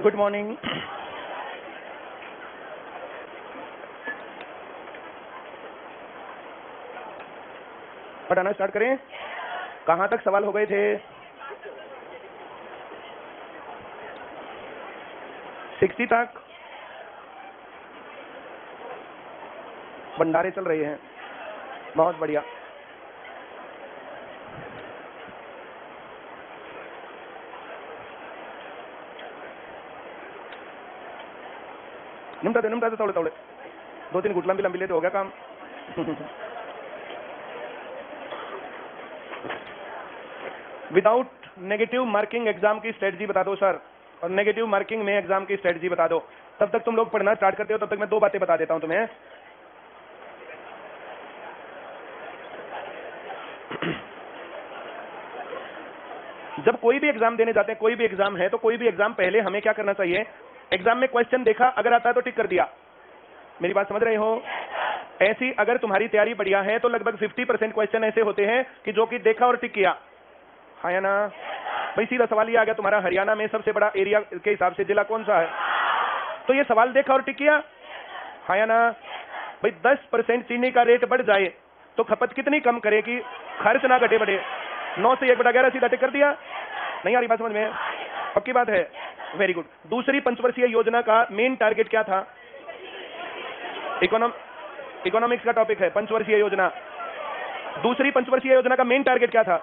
Good morning. पढ़ाना start करें। कहाँ तक सवाल हो गए थे? 60 तक भंडारे चल रहे हैं। बहुत बढ़िया। निमटा दे थोड़े थोड़े, 2-3 घुट लंबी ले तो हो गया काम। विदाउट नेगेटिव मार्किंग एग्जाम की स्ट्रेटजी बता दो सर, और नेगेटिव मार्किंग में एग्जाम की स्ट्रेटजी बता दो। तब तक तुम लोग पढ़ना स्टार्ट करते हो, तब तक मैं 2 बातें बता देता हूं तुम्हें। जब कोई भी एग्जाम देने जाते हैं, कोई भी एग्जाम है तो कोई भी एग्जाम, पहले हमें क्या करना चाहिए? एग्जाम में क्वेश्चन देखा, अगर आता है तो टिक कर दिया। मेरी बात समझ रहे हो? ऐसी अगर तुम्हारी तैयारी बढ़िया है तो लगभग 50% क्वेश्चन ऐसे होते हैं कि जो कि देखा और टिक किया। हाँ या ना? भाई सीधा सवाल ये आ गया, तुम्हारा हरियाणा में सबसे बड़ा एरिया के हिसाब से जिला कौन सा है? तो ये सवाल देखा और टिक किया। हाँ या ना? भाई 10% चीनी का रेट बढ़ जाए तो खपत कितनी कम करे कि खर्च ना घटे बढ़े? 9 से 1/11 सीधा टिक कर दिया। नहीं आ रही बात समझ में? पक्की बात है। Very good. दूसरी पंचवर्षीय योजना का मेन टारगेट क्या था? इकोनॉमिक्स का टॉपिक है पंचवर्षीय योजना। दूसरी पंचवर्षीय योजना का मेन टारगेट क्या था?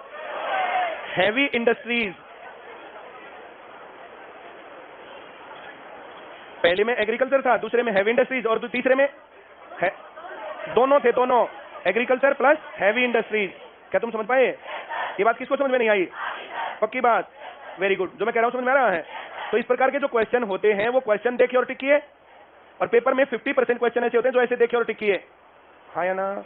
Heavy industries. पहले में एग्रीकल्चर था, दूसरे में हैवी इंडस्ट्रीज, और तीसरे में दोनों थे, दोनों एग्रीकल्चर प्लस हैवी इंडस्ट्रीज। क्या तुम समझ पाए? ये बात किसको समझ में नहीं आई? पक्की बात। Very good. जो मैं कह रहा हूं समझ में आ रहा है? तो इस प्रकार के जो क्वेश्चन होते हैं वो क्वेश्चन देखे और टिक किए, और पेपर में 50% क्वेश्चन ऐसे होते हैं जो ऐसे देखे और टिक किए। हाँ या ना?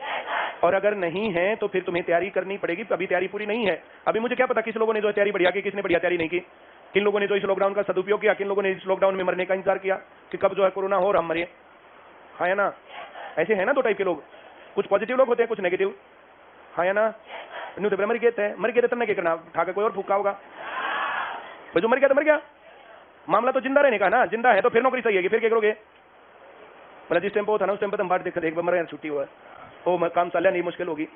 और अगर नहीं है तो फिर तुम्हें तैयारी करनी पड़ेगी। अभी तैयारी पूरी नहीं है। अभी मुझे क्या पता किस लोगों ने जो तैयारी बढ़िया की, किसने बढ़िया तैयारी नहीं की, किन लोगों ने जो इस लॉकडाउन का सदुपयोग किया, किन लोगों ने इस लॉकडाउन में मरने का इंतजार किया कि कब जो है कोरोना हो और हम मरे। हाँ या ना? ऐसे है ना 2 टाइप के लोग, कुछ पॉजिटिव लोग होते हैं, कुछ नेगेटिव। हाँ या ना? न्यू तो मर गए थे तब क्या करना, उठा के कोई और फूका होगा। भाई जो मर गया तो मर गया, मामला तो जिंदा रहने का ना। जिंदा है तो फिर नौकरी चाहिए, फिर क्या करोगे? मतलब जिस टाइम पे था ना उस टाइम पे तुम बाट देख मर यार, छुट्टी हुआ है, ओ काम चल नहीं, मुश्किल होगी।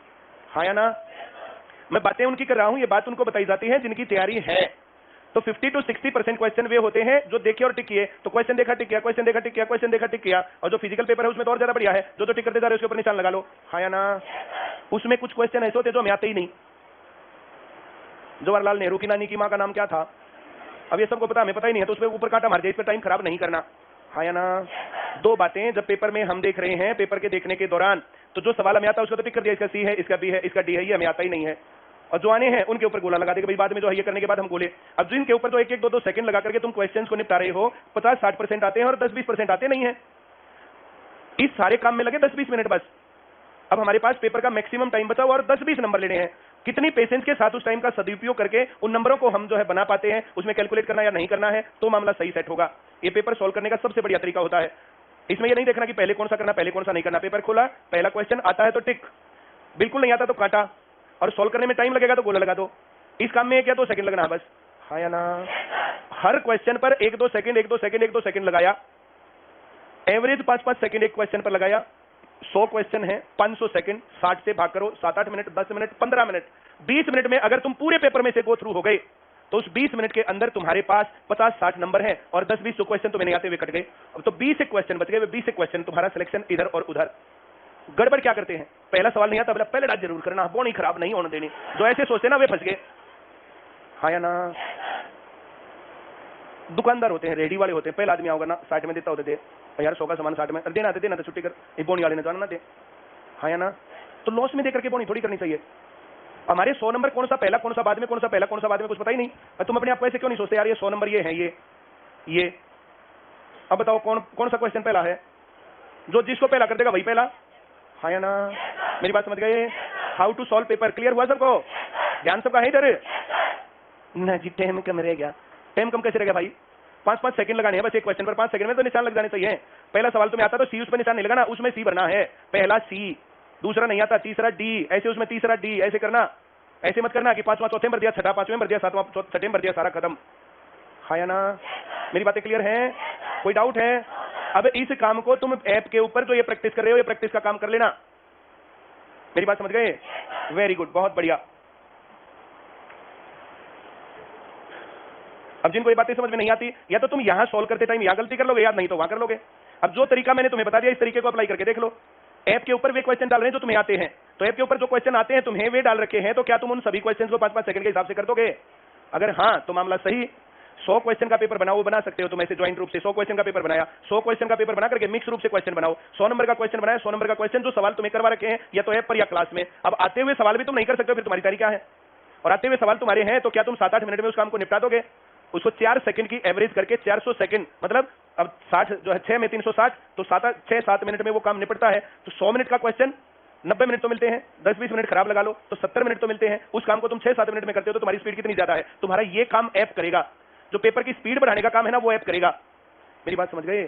हाँ या ना? मैं बातें उनकी कर रहा हूं, ये बात उनको बताई जाती है जिनकी तैयारी है। तो 50 to 60% क्वेश्चन वे होते हैं जो देखे और टिक किए। तो क्वेश्चन देखा टिक किया, क्वेश्चन देखा टिक किया, क्वेश्चन देखा टिक किया। और जो फिजिकल पेपर है उसमें तो और ज्यादा बढ़िया है, जो टिक करते जा रहे हैं उसके ऊपर निशान लगा लो। हाँ या ना? उसमें कुछ क्वेश्चन ऐसे होते हैं जो हमें आते ही नहीं। जवाहरलाल नेहरू की नानी की मां का नाम क्या था? अब ये सबको पता, हमें पता ही नहीं है, तो उसके ऊपर कांटा मार दिया। इस पर टाइम खराब नहीं करना। हाँ या ना? 2 बातें जब पेपर में हम देख रहे हैं, पेपर के देखने के दौरान, तो जो सवाल हमें आता है उसको तो टिक कर दिया, इसका सी है, इसका बी है, इसका डी है, ये हमें आता ही नहीं है। और जो आने हैं उनके ऊपर गोला लगा देगा भाई, बाद में जो है ये करने के बाद हम गोले। अब जिनके ऊपर तो 1-1, 2-2 सेकंड लगा करके तुम क्वेश्चंस को निपटा रहे हो, 50-60% आते हैं और 10-20% आते नहीं है। इस सारे काम में लगे 10-20 मिनट बस। अब हमारे पास पेपर का मैक्सिमम टाइम बचा हुआ और 10-20 नंबर लेने हैं। कितनी पेशेंस के साथ उस टाइम का सदुपयोग करके उन नंबरों को हम जो है बना पाते हैं, उसमें कैलकुलेट करना या नहीं करना है, तो मामला सही सेट होगा। ये पेपर सॉल्व करने का सबसे बढ़िया तरीका होता है। इसमें ये नहीं देखना कि पहले कौन सा करना, पहले कौन सा नहीं करना। पेपर खोला, पहला क्वेश्चन आता है तो टिक, बिल्कुल नहीं आता तो काटा, और सॉल्व करने में टाइम लगेगा तो गोला लगा दो। इस काम में क्या 2 सेकंड लगना है बस। हाँ या ना? हर क्वेश्चन पर 1-2 सेकंड, 1-2 सेकंड, 1-2 सेकंड लगाया। एवरेज 5-5 सेकंड एक क्वेश्चन पर लगाया। 100 क्वेश्चन है, 500 सेकंड, 60 से भाग करो, 7-8 मिनट, 10 मिनट, 15 मिनट, 20 मिनट में अगर तुम पूरे पेपर में से गो थ्रू हो गए तो उस 20 मिनट के अंदर तुम्हारे पास 50-60 नंबर हैं और 10-20 क्वेश्चन तुम्हें नहीं आते हुए कट गए। अब तो 20 क्वेश्चन बच गए। 20 क्वेश्चन, तुम्हारा सिलेक्शन इधर और उधर। गड़बड़ क्या करते हैं? पहला सवाल नहीं आता, पहले डाट जरूर करना, बोनी खराब नहीं होने देनी। जो ऐसे सोचते ना वे फंस गए। हाँ या ना? दुकानदार होते हैं, रेडी वाले होते हैं, पहला आदमी आओगे ना 60 में देता होते थे यार, 100 का सामान 60 में देना तो छुट्टी कर, बोनी वाले ने जाना ना दे। हाँ या ना? तो लॉस में देकर के बोनी थोड़ी करनी चाहिए। हमारे 100 नंबर कौन सा पहला, कौन सा बाद में, कौन सा पहला, कौन सा बाद में, कुछ पता ही नहीं। तुम अपने आप को ऐसे क्यों नहीं सोचते यार ये 100 नंबर ये है, ये। अब बताओ कौन सा क्वेश्चन पहला है? जो जिसको पहला कर देगा वही पहला। हाँ या ना? मेरी बात समझ गए? How to solve paper clear हुआ सबको? ध्यान सबका है इधर ना जी? टाइम कम रह गया। टाइम कम कैसे रह गया भाई? 5-5 सेकंड लगाने हैं बस एक क्वेश्चन पर। 5 सेकंड में तो निशान लग जाने चाहिए। पहला सवाल तुम्हें आता तो सी, उस पर निशान नहीं लगाना, उसमें सी भरना है। पहला सी, दूसरा नहीं आता, तीसरा डी, ऐसे उसमें तीसरा डी, ऐसे करना। ऐसे मत करना कि 5वां चौथे भर दिया, छठा 5वें भर दिया, 7वां छठे भर दिया, सारा खत्म। हाँ या ना? मेरी बातें क्लियर हैं? कोई डाउट है? अब इस काम को तुम ऐप के ऊपर जो ये प्रैक्टिस कर रहे हो, ये प्रैक्टिस का काम कर लेना। मेरी बात समझ गए? वेरी गुड, बहुत बढ़िया। अब जिनको ये बातें समझ में नहीं आती, या तो तुम यहां सॉल्व करते टाइम यहां गलती कर लोगे, या नहीं तो वहां कर लोगे। अब जो तरीका मैंने तुम्हें बता दिया, इस तरीके को अप्लाई करके देख लो। ऐप के ऊपर वे क्वेश्चन डाल रहे हैं जो तुम्हें आते हैं, तो ऐप के ऊपर जो क्वेश्चन आते हैं तुम्हें वे डाल रखे हैं, तो क्या तुम उन सभी क्वेश्चन को 5-5 सेकंड के हिसाब से कर दोगे? अगर हाँ तो मामला सही। 100 क्वेश्चन का पेपर बनाओ, वो बना सकते हो तुम ऐसे ज्वाइंट रूप से। 100 क्वेश्चन का पेपर बनाया, 100 क्वेश्चन का पेपर बना करके मिक्स रूप से क्वेश्चन बनाओ। 100 नंबर का क्वेश्चन बनाया, 100 नंबर का क्वेश्चन जो सवाल तुम्हें करवा रखे हैं या तो ऐप पर या क्लास में। अब आते हुए सवाल भी तुम नहीं कर सकते हो, फिर तुम्हारी तैयारी क्या है? और आते हुए सवाल तुम्हारे हैं तो क्या तुम 7-8 मिनट में उस काम को निपटा दोगे? उसको 4 सेकंड की एवरेज करके 400 सेकंड, मतलब अब 60 जो है 6 में 360, तो 6-7 मिनट में वो काम निपटता है। तो 100 मिनट का क्वेश्चन 90 मिनट तो मिलते हैं, 10-20 मिनट खराब लगा लो तो 70 मिनट तो मिलते हैं। उस काम को तुम 6-7 मिनट में करते हो, तो तुम्हारी स्पीड कितनी ज्यादा है? तुम्हारा ये काम ऐप करेगा। जो पेपर की स्पीड बढ़ाने का काम है ना, वो ऐप करेगा। मेरी बात समझ गए?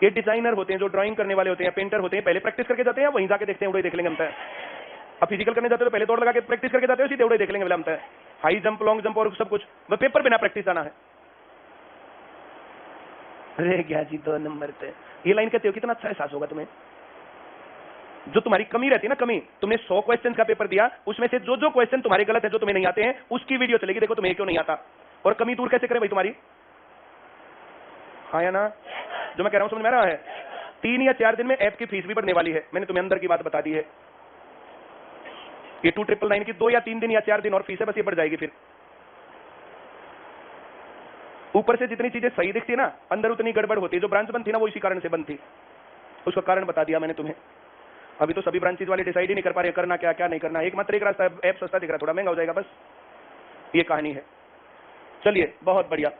ये डिजाइनर होते हैं, जो ड्राइंग करने वाले होते हैं, पेंटर होते हैं, पहले प्रैक्टिस करके जाते हैं, वहीं जाके देखते हैं, उड़े देख लेंगे हम। अब फिजिकल करने जाते हो तो पहले दौड़ लगा के प्रैक्टिस करके जाते हो, सीधे उड़े देख लेंगे हम। हाई जंप, लॉन्ग जंप और सब कुछ वो पेपर बिना प्रैक्टिस आना है। अरे क्या जी 2 नंबर पे ये लाइन कहते हो, कितना अच्छा एहसास होगा तुम्हें। जो तुम्हारी कमी रहती है ना, कमी, तुमने 100 क्वेश्चन का पेपर दिया, उसमें से जो जो क्वेश्चन तुम्हारे गलत है, जो तुम्हें नहीं आते हैं, उसकी वीडियो चलेगी, देखो तुम्हें क्यों नहीं आता और कमी दूर कैसे करें भाई तुम्हारी। हाँ या ना? जो मैं कह रहा हूं समझ में आ रहा है? 3 या 4 दिन में ऐप की फीस भी बढ़ने वाली है, मैंने तुम्हें अंदर की बात बता दी है। ये 2999 की 2 या 3 दिन या 4 दिन और फीस है, बस ये बढ़ जाएगी। फिर ऊपर से जितनी चीजें सही दिखती है ना, अंदर उतनी गड़बड़ होती है। जो ब्रांच बंद थी ना, वो इसी कारण से बंद थी, उसका कारण बता दिया मैंने तुम्हें। अभी तो सभी ब्रांचेज वाले डिसाइड ही नहीं कर पा रहे करना क्या क्या नहीं करना। एकमात्र एक रास्ता है, ऐप सस्ता दिख रहा है, थोड़ा महंगा हो जाएगा, बस ये कहानी है। चलिए बहुत बढ़िया,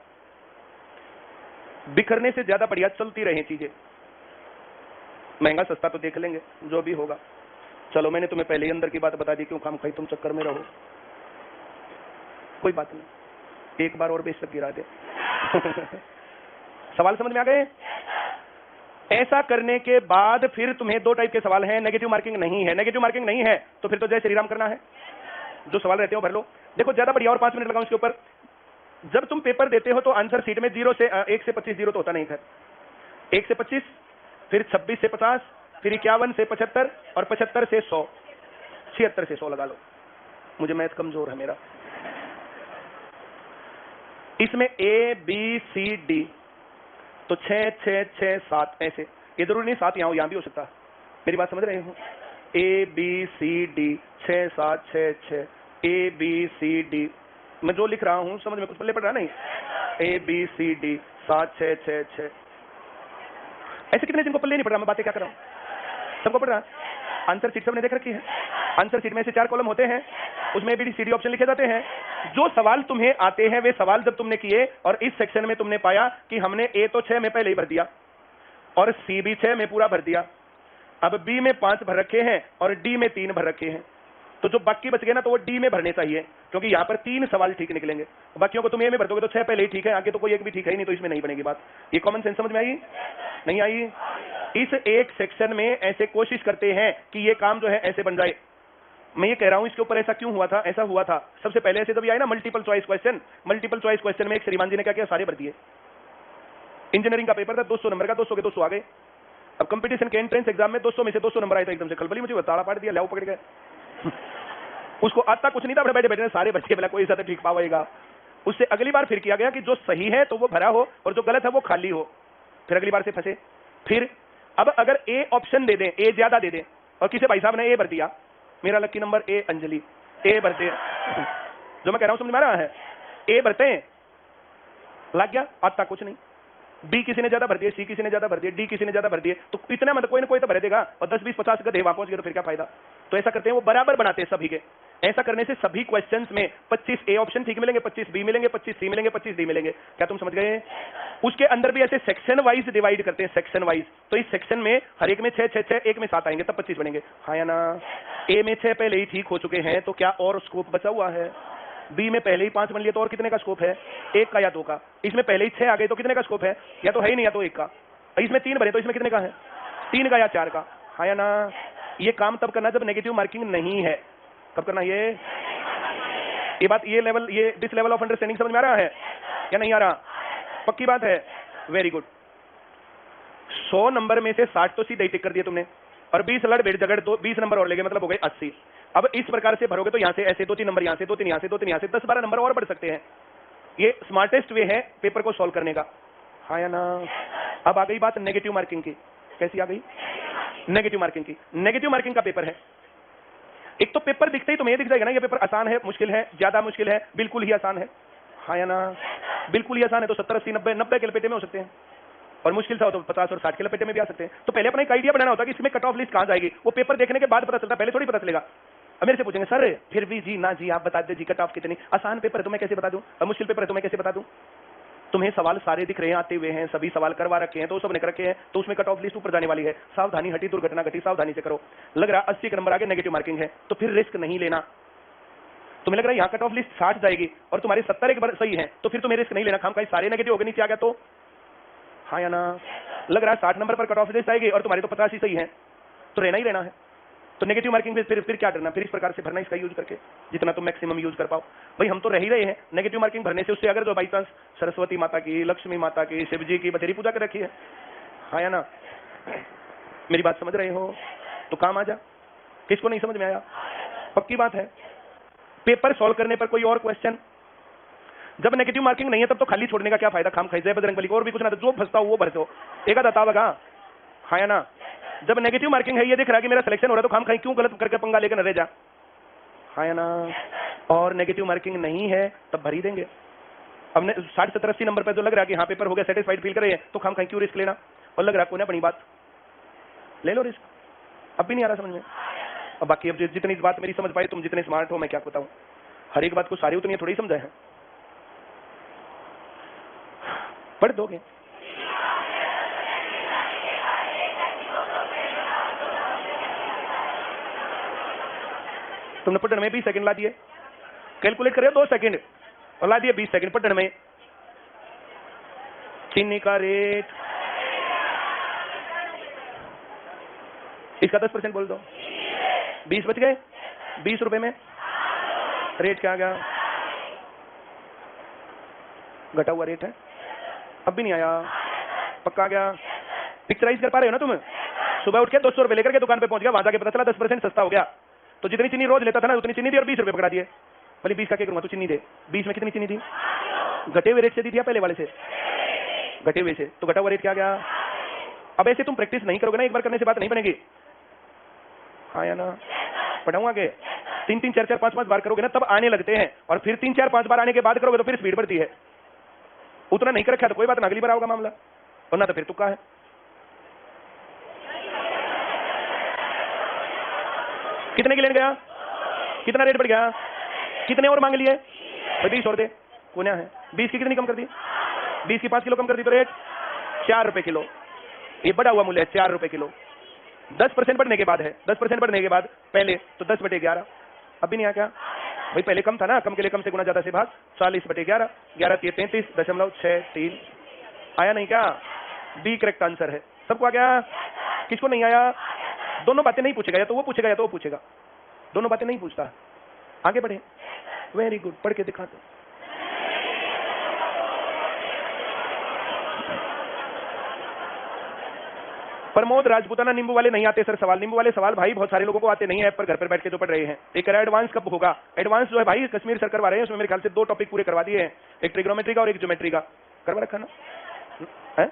बिखरने से ज्यादा बढ़िया चलती रहे चीजें। महंगा सस्ता तो देख लेंगे, जो भी होगा। चलो मैंने तुम्हें पहले ही अंदर की बात बता दी, क्यों खाम खाई तुम चक्कर में रहो। कोई बात नहीं, एक बार और बेशक गिरा दे। सवाल समझ में आ गए? ऐसा करने के बाद फिर तुम्हें 2 टाइप के सवाल हैं। नेगेटिव मार्किंग नहीं है, नेगेटिव मार्किंग नहीं है तो फिर तो जय श्री राम करना है। जो सवाल रहते हो भर लो। देखो ज्यादा बढ़िया, और 5 मिनट लगाओ इसके ऊपर। जब तुम पेपर देते हो तो आंसर शीट में 1 से 25 जीरो तो होता नहीं है। 1 से 25, फिर 26 से 50, फिर 51 से 75 और 75 से 100, 76 से 100 लगा लो। मुझे मैथ कमजोर है मेरा। इसमें A B C D तो 6 6 6 7 ऐसे, ये जरूरी नहीं 7 यहां भी हो सकता। मेरी बात समझ रहे हो? A B C D 6 7 6 6 A B C D, मैं जो लिख रहा हूं समझ में कुछ पल्ले पड़ रहा नहीं? A B C D 7 6 6 6 ऐसे कितने जिनको पल्ले नहीं पड़ रहा, मैं बातें क्या कर रहा हूं? सबको पड़ रहा? आंसर शीट सबने देख रखी है। आंसर शीट में से 4 कॉलम होते हैं, उसमें ABCD ऑप्शन लिखे जाते हैं। जो सवाल तुम्हें आते हैं वे सवाल जब तुमने किए और इस सेक्शन में तुमने पाया कि हमने A तो 6 में पहले ही भर दिया और C भी 6 में पूरा भर दिया, अब B में 5 भर रखे हैं और D में 3 भर रखे हैं, तो जो बाकी बच गए ना तो वो D में भरने चाहिए, क्योंकि यहाँ पर 3 सवाल ठीक निकलेंगे। बाकियों को तुम A में भर दोगे तो 6 पहले ही ठीक है, आगे तो कोई एक भी ठीक है ही नहीं, तो इसमें नहीं बनेगी बात। ये कॉमन सेंस समझ में आई? नहीं आई? इस एक सेक्शन में ऐसे कोशिश करते हैं कि ये काम जो है ऐसे बन जाए। मैं ये कह रहा हूं इसके ऊपर ऐसा क्यों हुआ था? ऐसा हुआ था सबसे पहले ऐसे जब आए ना multiple choice question, multiple choice question में एक श्रीमान जी ने क्या किया, सारे भर दिए। इंजीनियरिंग का पेपर था, 200 नंबर का, 200 के 200 आ गए। अब कंपटीशन के एंट्रेंस एग्जाम में 200 में से 200 नंबर आए तो एकदम से खलबली मुझे ताड़ा पाड़ दिया, लाओ पकड़ गए। उसको आता कुछ नहीं था, बैठे बैठे सारे बच्चे बोला कोई सा ठीक पावेगा। उससे अगली बार फिर किया गया कि जो सही है तो वो भरा हो और जो गलत है वो खाली हो। फिर अगली बार से फंसे। फिर अब अगर ए ऑप्शन दे दें, ए ज्यादा दे दें, और किसी भाई साहब ने ए भर दिया, मेरा लकी नंबर ए अंजलि, ए भरते जो मैं कह रहा हूं समझ में आ रहा है? ए भरते हैं, लग गया, आता कुछ नहीं। बी किसी ने ज्यादा भर दिया, सी किसी ने ज्यादा भर दिया, डी किसी ने ज्यादा भर दिए, तो इतना मतलब कोई ना कोई तो भर देगा, और 10 20 50 गधे वहां पहुंच गए तो फिर क्या फायदा? तो ऐसा करते हैं, वो बराबर बनाते हैं सभी के। ऐसा करने से सभी क्वेश्चंस में 25 ए ऑप्शन ठीक मिलेंगे, 25 बी मिलेंगे, 25 सी मिलेंगे, 25 डी मिलेंगे। क्या तुम समझ गए? उसके अंदर भी ऐसे सेक्शन वाइज डिवाइड करते हैं, सेक्शन वाइज। तो इस सेक्शन में हर एक में 6 6 6, एक में 7 आएंगे, तब 25 बनेंगे। हाँ या ना? ए में 6 पहले ही ठीक हो चुके हैं, तो क्या और स्कोप बचा हुआ है? बी में पहले ही 5 बन लिए, तो और कितने का स्कोप है? 1 का या 2 का। इसमें पहले ही 6 आ गए तो कितने का स्कोप है? या तो है ही नहीं, या तो 1 का। इसमें 3 बने तो इसमें कितने का है? 3 का या 4 का। हाँ या ना? ये काम तब करना जब नेगेटिव मार्किंग नहीं है। कब करना? ये बात, ये लेवल, ये दिस लेवल ऑफ अंडरस्टैंडिंग समझ में आ रहा है या नहीं आ रहा? पक्की बात है, वेरी गुड। 100 नंबर में से 60 तो सीधे ही टिक कर दिए तुमने, और 20 लड़ बेड़ झगड़ तो 20 नंबर और ले गए, मतलब हो गए 80। अब इस प्रकार से भरोगे तो यहां से ऐसे 2-3 नंबर, यहां से 2-3, यहां से 2-3, यहां से 10-12 नंबर और बढ़ सकते हैं। ये स्मार्टेस्ट वे है पेपर को सॉल्व करने का, हाँ या ना। अब आ गई बात नेगेटिव मार्किंग की। कैसी आ गई? नेगेटिव मार्किंग की। नेगेटिव मार्किंग का पेपर है, एक तो पेपर दिखते ही तुम्हें ये दिख जाएगा ना ये पेपर आसान है, मुश्किल है, ज्यादा मुश्किल है, बिल्कुल ही आसान है, हाँ या ना। बिल्कुल ही आसान है तो 70, 80, 90 के लपेटे में हो सकते हैं, और मुश्किल सा हो तो 50 और 60 के लपेटे में भी आ सकते हैं। तो पहले अपना एक आइडिया बनाना होता है कि इसमें कट ऑफ लिस्ट कहां जाएगी, वो पेपर देखने के बाद पता चलता है, पहले थोड़ी पता चलेगा। अब मेरे से पूछेंगे सर फिर भी जी ना जी आप बता दे जी कट ऑफ कितनी। आसान पेपर है तो मैं कैसे बता दूं, और मुश्किल पेपर है तो मैं कैसे बता दूं। तुम्हें सवाल सारे दिख रहे हैं, आते हुए हैं, सभी सवाल करवा रखे हैं, तो सब निकल रखे हैं, तो उसमें कट ऑफ लिस्ट ऊपर जाने वाली है। सावधानी हटी दुर्घटना घटी, सावधानी से करो। लग रहा 80 के नंबर आगे नेगेटिव मार्किंग है तो फिर रिस्क नहीं लेना। तुम्हें लग रहा है यहाँ कट ऑफ लिस्ट 60 जाएगी और तुम्हारे 70 एक बार सही है तो फिर तुम्हें रिस्क नहीं लेना, खामखाई सारे नेगेटिव हो गए नीचे आ गया तो, हाँ या ना। लग रहा है 60 नंबर पर कट ऑफ लिस्ट आएगी और तुम्हारे तो 50 ही सही है, तो रहना ही रहना है। तो नेगेटिव मार्किंग फिर क्या करना, फिर इस प्रकार से भरना इसका यूज करके जितना तुम मैक्सिमम यूज कर पाओ। भाई हम तो रह ही रहे हैं नेगेटिव मार्किंग भरने से, उससे अगर जो बाई चांस सरस्वती माता की, लक्ष्मी माता की, शिव जी की बथेरी पूजा कर रखी है, हाँ या ना। मेरी बात समझ रहे हो तो काम आ जा। किसको नहीं समझ में आया? पक्की बात है। पेपर सॉल्व करने पर कोई और क्वेश्चन? जब नेगेटिव मार्किंग नहीं है तब तो खाली छोड़ने का क्या फायदा, खाम खाई जय बजरंगबली को, और भी कुछ ना, तो जो फंसता हो वो भर दो, एक आधा बताओगा, हाँ या ना। जब नेगेटिव मार्किंग है, ये दिख रहा है कि मेरा सिलेक्शन हो रहा है, तो खाम खाई क्यों गलत करके पंगा लेकर न रह जा, हाँ या ना। और नेगेटिव मार्किंग नहीं है तब भर ही देंगे। हमने 60, 70, 80 नंबर पर जो लग रहा है कि हाँ पेपर हो गया, सेटिस्फाइड फील कर रहे हैं, तो खाम खाई क्यों रिस्क लेना, और लग रहा है कोई ना बड़ी बात, ले लो रिस्क। अब भी नहीं आ रहा समझ में? अब बाकी अब जितनी बात मेरी समझ पाए, तुम जितने स्मार्ट हो मैं क्या बताऊं, हर एक बात को सारी उतनी थोड़ी समझा है, पढ़ दोगे। तुमने पढ़ने में 20 सेकंड ला दिए, कैलकुलेट करे 2 सेकंड और ला दिए 20 सेकंड पढ़ने में। चीनी का रेट इसका 10% बोल दो, 20 बच गए, 20 रुपए में रेट क्या आ गया, घटा हुआ रेट है। अब भी नहीं आया, पक्का आ गया। पिक्चराइज कर पा रहे हो ना तुम? सुबह उठ के 200 रुपए लेकर के दुकान पे पहुंच गया, वहां जाके पता चला 10% सस्ता हो गया, तो जितनी चीनी रोज लेता था ना उतनी चीनी दी और 20 रुपए पकड़ा दिए। भले 20 का क्या करूंगा, तू चीनी दे। 20 में कितनी चीनी थी? घटे हुए रेट से दी थी या पहले वाले से? घटे हुए से, तो घटा हुआ रेट क्या गया। अब ऐसे तुम प्रैक्टिस नहीं करोगे ना, एक बार करने से बात नहीं बनेगी, हाँ या ना। पढ़ाऊंगा आगे 3-3, 4-4, 5-5 बार करोगे ना तब आने लगते हैं, और फिर 3-4, 5 बार आने के बाद करोगे तो फिर स्पीड बढ़ती है। उतना नहीं कर रखा तो कोई बात ना, अगली बार आओगा मामला, और ना तो फिर तुक्का है। कितने की लेने गया, कितना रेट बढ़ गया, कितने और मांग लिए, 20 और दे, कोने है 20 की कितनी कम कर दी, 20 की 5 किलो कम कर दी, तो रेट 4 रुपए किलो, ये बढ़ा हुआ मूल्य है 4 रुपए किलो। 10% बढ़ने के बाद है, 10% बढ़ने के बाद पहले तो 10/11, अब भी नहीं आया क्या भाई, पहले कम था ना, कम के लिए कम से गुना ज्यादा से भाग, 40/11, 11 × 33.63 आया नहीं क्या? बी करेक्ट आंसर है। सबको आ गया? किसको नहीं आया? दोनों बातें नहीं पूछेगा, या तो वो पूछेगा या तो वो पूछेगा, दोनों बातें नहीं पूछता। आगे बढ़े, वेरी गुड, पढ़ के दिखा दो। प्रमोद राजपूताना, नींबू वाले नहीं आते सर सवाल। नींबू वाले सवाल भाई बहुत सारे लोगों को आते नहीं है, पर घर पर बैठ के जो पढ़ रहे हैं। एक एडवांस कब होगा? एडवांस जो है भाई कश्मीर सर करवा रहे हैं, उसमें मेरे ख्याल से 2 टॉपिक पूरे करवा दिए हैं, एक ट्रिग्नोमेट्री का और एक ज्योमेट्री का करवा रखा ना है।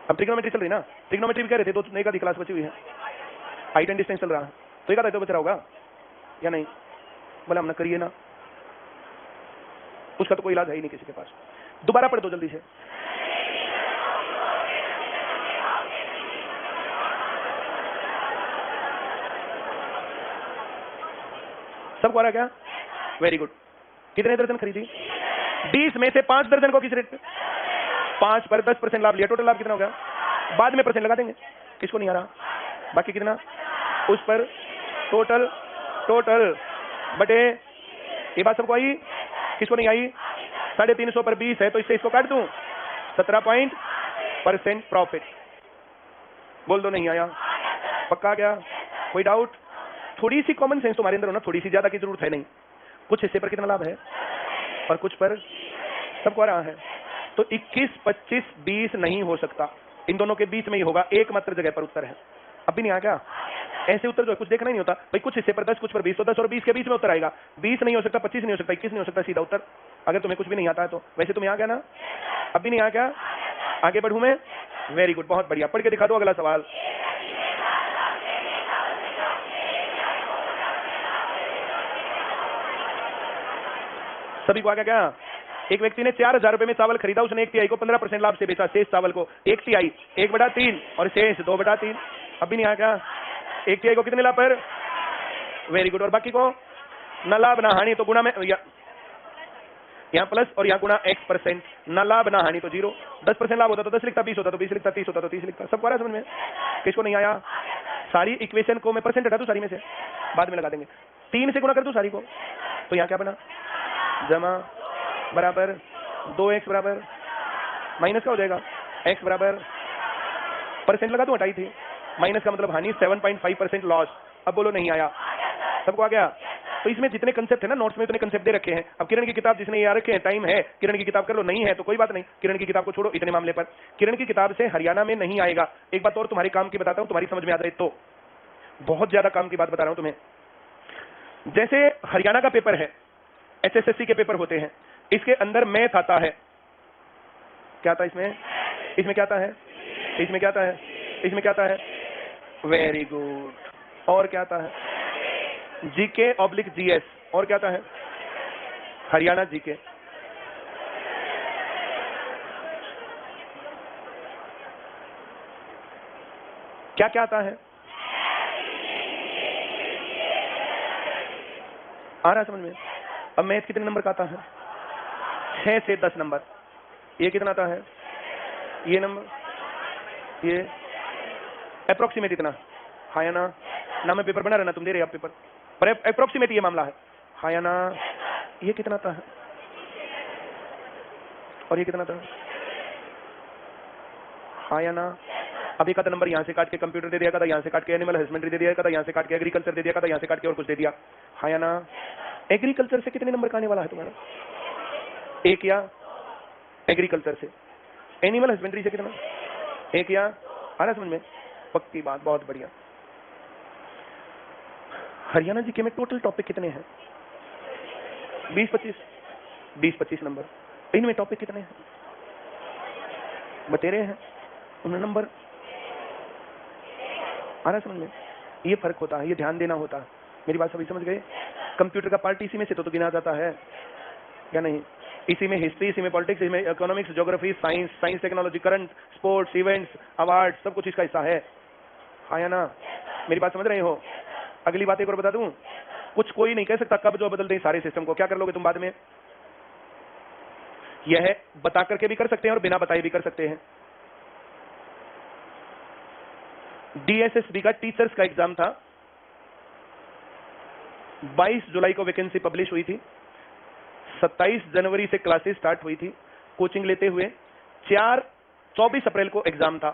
अब ट्रिग्नोमेट्री चल रही ना, ट्रिग्नोमेट्री भी कह रहे थे 2 एक आधी क्लास बची हुई है, हाइट एंड डिस्टेंस चल रहा है, तो एक आधा तो बच रहा होगा या नहीं? बोला हम ना करिए ना, उसका तो कोई इलाज है ही नहीं किसी के पास। दोबारा पढ़ दो जल्दी से। सबको आ रहा क्या? Very good. कितने दर्जन खरीदी? 20 में से 5 दर्जन को किस रेट पे? 5 पर 10% लाभ लिया, टोटल लाभ कितना हो गया? बाद में परसेंट लगा देंगे, किसको नहीं आ रहा? बाकी कितना उस पर टोटल बटे, ये बात सबको आई? किसको नहीं आई? 350 पर 20 है तो इससे इसको काट दूं, 17% प्रॉफिट। बोल दो नहीं आया, पक्का आ गया? कोई डाउट? थोड़ी सी कॉमन सेंस तुम्हारे अंदर होना, थोड़ी सी, ज्यादा की जरूरत है नहीं। कुछ हिस्से पर कितना लाभ है और कुछ पर सबको आ रहा है? तो 21, 25, 20 नहीं हो सकता, इन दोनों के बीच में ही होगा, एकमात्र जगह पर उत्तर है। अब भी नहीं आ क्या? ऐसे उत्तर जो है कुछ देखना ही नहीं होता भाई, कुछ हिस्से पर 10, कुछ पर 20, तो 10 और 20 के बीच में उत्तर आएगा। 20 नहीं हो सकता, 25 नहीं हो सकता, 21 नहीं हो सकता, सीधा उत्तर। अगर तुम्हें कुछ भी नहीं आता है तो। वैसे तुम्हें आ गया ना? अब भी नहीं आ क्या? आगे बढ़ूं मैं? वेरी गुड, बहुत बढ़िया। पढ़ के दिखा दो अगला सवाल। सभी को आ गया क्या? एक व्यक्ति ने 4,000 रुपए में चावल खरीदा, उसने 1 तिहाई को 15% लाभ से बेचा, शेष चावल को 1 तिहाई 1/3 और शेष 2/3। अब भी नहीं आया क्या? 1 तिहाई को कितने लाभ पर? Very good. और बाकी को न लाभ ना हानि, तो गुणा में यहाँ प्लस और यहाँ गुणा x%, न लाभ ना हानि तो 0। 10% लाभ होता तो 10 लिखता, 20 होता तो 20 लिखता, 30 होता तो 30 लिखता। सबको आ रहा है समझ में? किसको नहीं आया? सारी इक्वेशन को मैं परसेंट हटा दूं सारी में से, बाद में लगा देंगे। 3 से गुणा कर दूं सारी को, तो यहाँ क्या बना? जमा बराबर 2x बराबर माइनस का हो जाएगा, x बराबर परसेंट लगा दूं, हटाई थी, माइनस का मतलब हानि, 7.5% लॉस। अब बोलो नहीं आया? सबको आ गया? तो इसमें जितने कंसेप्ट है ना नोट्स में, उतने कंसेप्ट दे रखे हैं। अब किरण की किताब जिसने याद रखे हैं, टाइम है, किरण की किताब कर लो, नहीं है तो कोई बात नहीं, किरण की किताब को छोड़ो इतने मामले पर। किरण की किताब से हरियाणा में नहीं आएगा। एक बात और तुम्हारे काम की बताता हूं, तुम्हारी समझ में आ जाए तो, बहुत ज्यादा काम की बात बता रहा हूं तुम्हें। जैसे हरियाणा का पेपर है, एचएसएससी के पेपर होते हैं, इसके अंदर मैथ आता है। क्या आता है इसमें? इसमें क्या आता है? इसमें क्या आता है? इसमें क्या आता है? Very good. और क्या आता है? GK oblique GS. और क्या आता है? हरियाणा जीके। क्या क्या आता है? आ रहा है समझ में? अब मैथ कितने नंबर का आता है? 6 से 10 नंबर। ये कितना आता है? ये नंबर, ये अप्रोक्सीमेट इतना। हाँ या ना? ना मैं पेपर बना रहा ना, तुम दे रहे आप पेपर, पर अप्रोक्सीमेट ये मामला है। हाँ या ना? ये कितना आता है? और ये कितना आता है? हाँ या ना? अब एक आधा नंबर यहाँ से काट के कंप्यूटर दे दिया, था यहाँ से काट के एनिमल हस्बेंड्री दे दिया, था यहाँ से काट के एग्रीकल्चर दे दिया, था यहाँ से काट के और कुछ दे दिया। हाँ या ना? एग्रीकल्चर से कितने नंबर का आने वाला है तुम्हारा? 1 या? एग्रीकल्चर से। एनिमल हस्बेंड्री से कितना? 1 या? आ रहा समझ में? पक्की बात, बहुत बढ़िया। हरियाणा जीके में टोटल टॉपिक कितने हैं? 20-25 नंबर। इनमें टॉपिक कितने हैं? बतेरे हैं उन्हें नंबर। आ रहा समझ में? ये फर्क होता है, ये ध्यान देना होता है। मेरी बात सभी समझ गए? कंप्यूटर का पार्ट इसी में से तो गिना जाता है या नहीं? इसी में हिस्ट्री, इसी में पॉलिटिक्स, इसी में economics, geography, science technology, current, sports, events, award, सब कुछ इसका हिस्सा है। हाँ या ना? मेरी बात समझ रहे हो? अगली बात एक और बता दूं, कुछ कोई नहीं कह सकता कब जो बदल दें सारे सिस्टम को। क्या कर लोगे तुम बाद में? यह बता करके भी कर सकते हैं और बिना बताए भी कर सकते हैं। डीएसएसबी का टीचर्स का एग्जाम था, 22 जुलाई को वैकेंसी पब्लिश हुई थी, 27 जनवरी से क्लासेस स्टार्ट हुई थी कोचिंग लेते हुए। 24 अप्रैल को एग्जाम था,